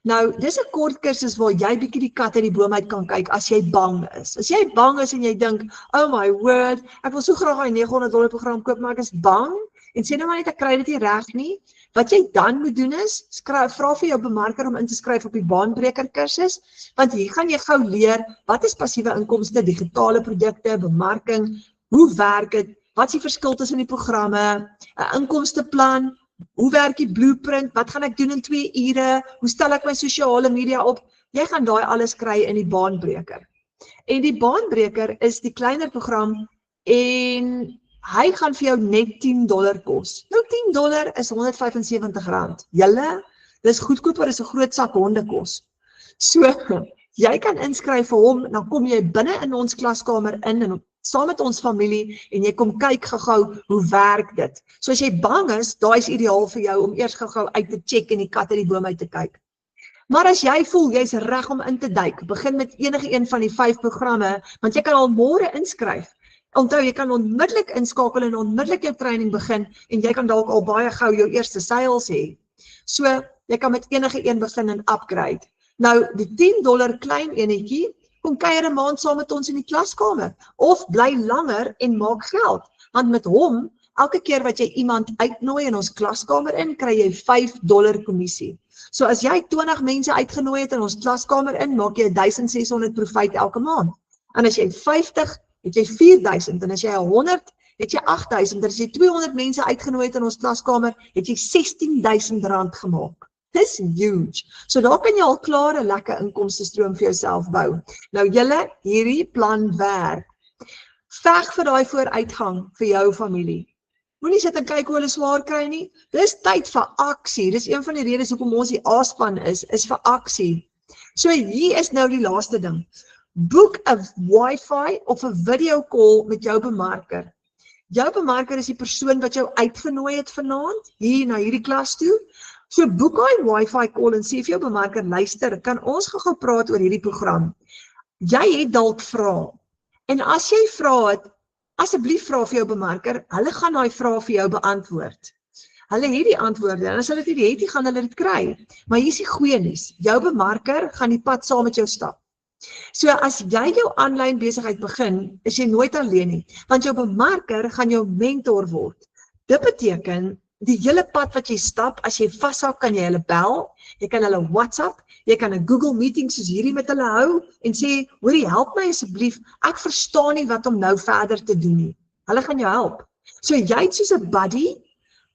Nou, dis 'n kort kursus waar jy bietjie die kat uit die boom uit kan kyk as jy bang is. As jy bang is en jy dink, oh my word, ek wil so graag 'n $900 program koop, maar ek is bang, en sê nou maar net ek kry dit nie reg nie. Wat jy dan moet doen is, vra vir jou bemarker om in te skryf op die baanbreker kursus, want hier gaan jy gou leer, wat is passiewe inkomste, digitale produkte, bemarking, hoe werk dit, wat is die verskil tussen die programme, 'n inkomsteplan, hoe werk die blueprint, wat gaan ek doen in 2 ure, hoe stel ek my sosiale media op, jy gaan daai alles kry in die baanbreker. En die baanbreker is die kleiner program en hy gaan vir jou net $10 kos. Nou $10 is R175. Julle, dis goedkoper as 'n groot sak hondekos. So, jy kan inskryf vir hom, dan kom jy binne in ons klaskamer in en saam met ons familie en jy kom kyk gou-gou hoe werk dit. So as jy bang is, daai is ideaal vir jou om eers gou-gou uit te check en die kat uit die boom uit te kyk. Maar as jy voel jy's reg om in te duik, begin met enige een van die 5 programme, want jy kan al môre inskryf. Onthou, jy kan onmiddellik inskakel en onmiddellik jou training begin en jy kan dalk al baie gou jou eerste seils hê. So, jy kan met enige een begin en upgrade. Nou, die $10 klein enetjie, kom kuier 'n maand saam met ons in die klaskamer, of bly langer en maak geld, want met hom, elke keer wat jy iemand uitnooi in ons klaskamer in, kry jy $5 kommissie. So as jy 20 mense uitgenooi het in ons klaskamer in, maak jy 1600 profijt elke maand. En as jy 50, het jy 4000, en as jy 100, het jy 8000, en as jy 200 mense uitgenooi het in ons klaskamer, het jy R16.000 gemaak. Dis huge. So daar kan jy al klaar 'n lekker inkomstestroom vir jouself bou. Nou julle, hierdie plan werk. Veg vir daai vooruitgang vir jou familie. Moenie sit en kyk hoe hulle swaar kry nie. Dis tyd vir aksie. Dis een van die redes hoekom ons die A-span is vir aksie. So hier is nou die laaste ding. Boek 'n Wi-Fi of 'n video call met jou bemarker. Jou bemarker is die persoon wat jou uitgenooi het vanaand hier na hierdie klas toe. So boek hy Wi-Fi call en sê vir jou bemarker, luister, kan ons gou praat oor hierdie program? Jy het dalk vrae. En as jy vra het, asseblief vra vir jou bemarker, hulle gaan daai vrae vir jou beantwoord. Hulle het die antwoorde, en as hulle dit nie het, gaan hulle dit kry. Maar hier is die goeie nuus, jou bemarker gaan die pad saam met jou stap. So as jy jou aanlyn besigheid begin, is jy nooit alleen nie, want jou bemarker gaan jou mentor word. Dit beteken, die hele pad wat jy stap, as jy vashou, kan jy hulle bel, jy kan hulle WhatsApp, jy kan 'n Google meeting soos hierdie met hulle hou en sê, hoorie, help my asseblief, ek verstaan nie wat om nou verder te doen nie. Hulle gaan jou help. So jy het soos 'n buddy,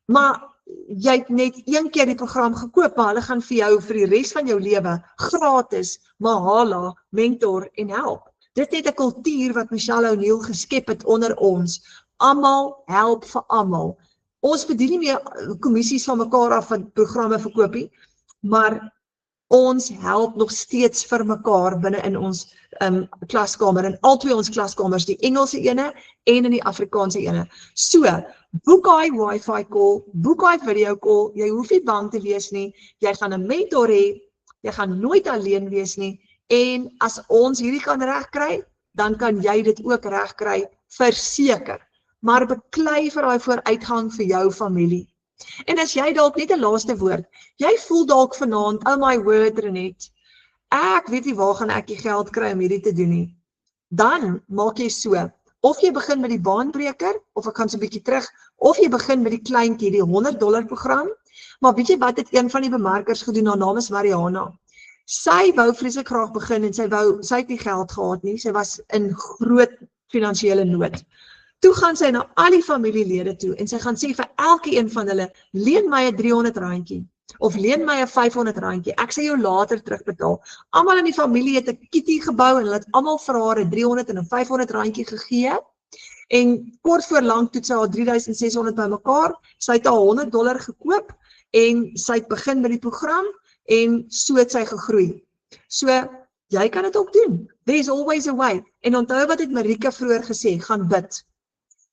maar jy het net een keer die program gekoop, maar hulle gaan vir jou vir die res van jou lewe gratis mahala, mentor en help. Dit het 'n kultuur wat Michelle O'Neil geskep het onder ons. Almal help vir almal. Ons verdien nie meer kommissies van mekaar af van programme verkoop nie, maar ons help nog steeds vir mekaar binne in ons klaskamer, in albei ons klaskamers, die Engelse ene en in die Afrikaanse ene. So, boek hy Wi-Fi call, boek hy video call, jy hoef nie bang te wees nie, jy gaan 'n mentor hê, jy gaan nooit alleen wees nie, en as ons hierdie kan regkry, dan kan jy dit ook regkry, verseker. Maar beklei vir daai vooruitgang vir jou familie. En as jy dalk net 'n laaste woord, jy voel dalk vanaand, oh my word Renet, ek weet nie waar gaan ek die geld kry om hierdie te doen nie. Dan maak jy so, of jy begin met die baanbreker, of ek gaan so 'n bietjie terug, of jy begin met die kleintjie, die $100 program, maar weet jy wat het een van die bemarkers gedoen, haar naam is Mariana. Sy wou vreeslik graag begin en sy het nie geld gehad nie, sy was in groot finansiële nood. Toe gaan sy na al die familielede toe en sy gaan sê vir elke een van hulle, leen my 'n R300 of leen my 'n R500, ek sal jou later terugbetaal. Almal in die familie het 'n kitty gebou en hulle het almal vir haar 'n R300 en 'n R500 gegee. En kort voor lank toe sy haar 3600 bymekaar, sy het haar $100 gekoop en sy het begin met die program en so het sy gegroei. So, jy kan dit ook doen. There's always a way. En onthou wat het Marika vroeër gesê, gaan bid.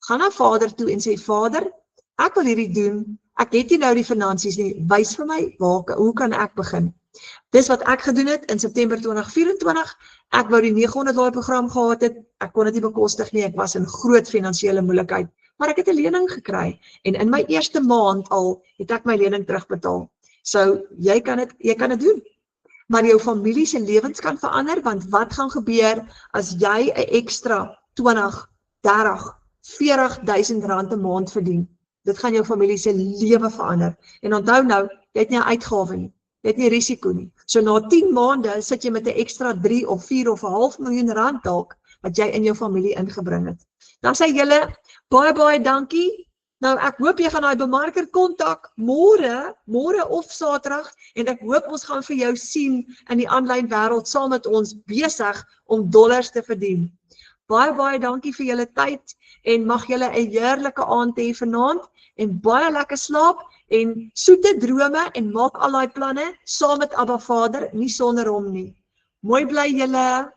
Gaan na Vader toe en sê, Vader, ek wil hierdie doen, ek het nie nou die finansies nie, wys vir my, hoe kan ek begin? Dis wat ek gedoen het in September 2024, ek wou die $900 program gehad het, ek kon dit nie bekostig nie, ek was in groot finansiële moeilikheid, maar ek het 'n lening gekry, en in my eerste maand al, het ek my lening terugbetaal. So, jy kan dit doen. Maar jou familie se lewens kan verander, want wat gaan gebeur as jy 'n ekstra 20, 30, R40,000 'n maand verdien? Dit gaan jou familie se lewe verander. En onthou nou, jy het nie 'n uitgawe nie, jy het nie risiko nie. So na 10 maande sit jy met 'n ekstra 3 of 4 of 'n half miljoen rand dalk, wat jy in jou familie ingebring het. Dan sê julle, baie dankie. Nou ek hoop jy gaan daai bemarker kontak môre of Saterdag, en ek hoop ons gaan vir jou sien in die aanlyn wêreld saam met ons besig om dollars te verdien. Baie dankie vir julle tyd en mag julle 'n heerlike aand hê vanaand en baie lekker slaap en soete drome en maak al daai planne saam met Abba Vader, nie sonder hom nie. Mooi bly julle.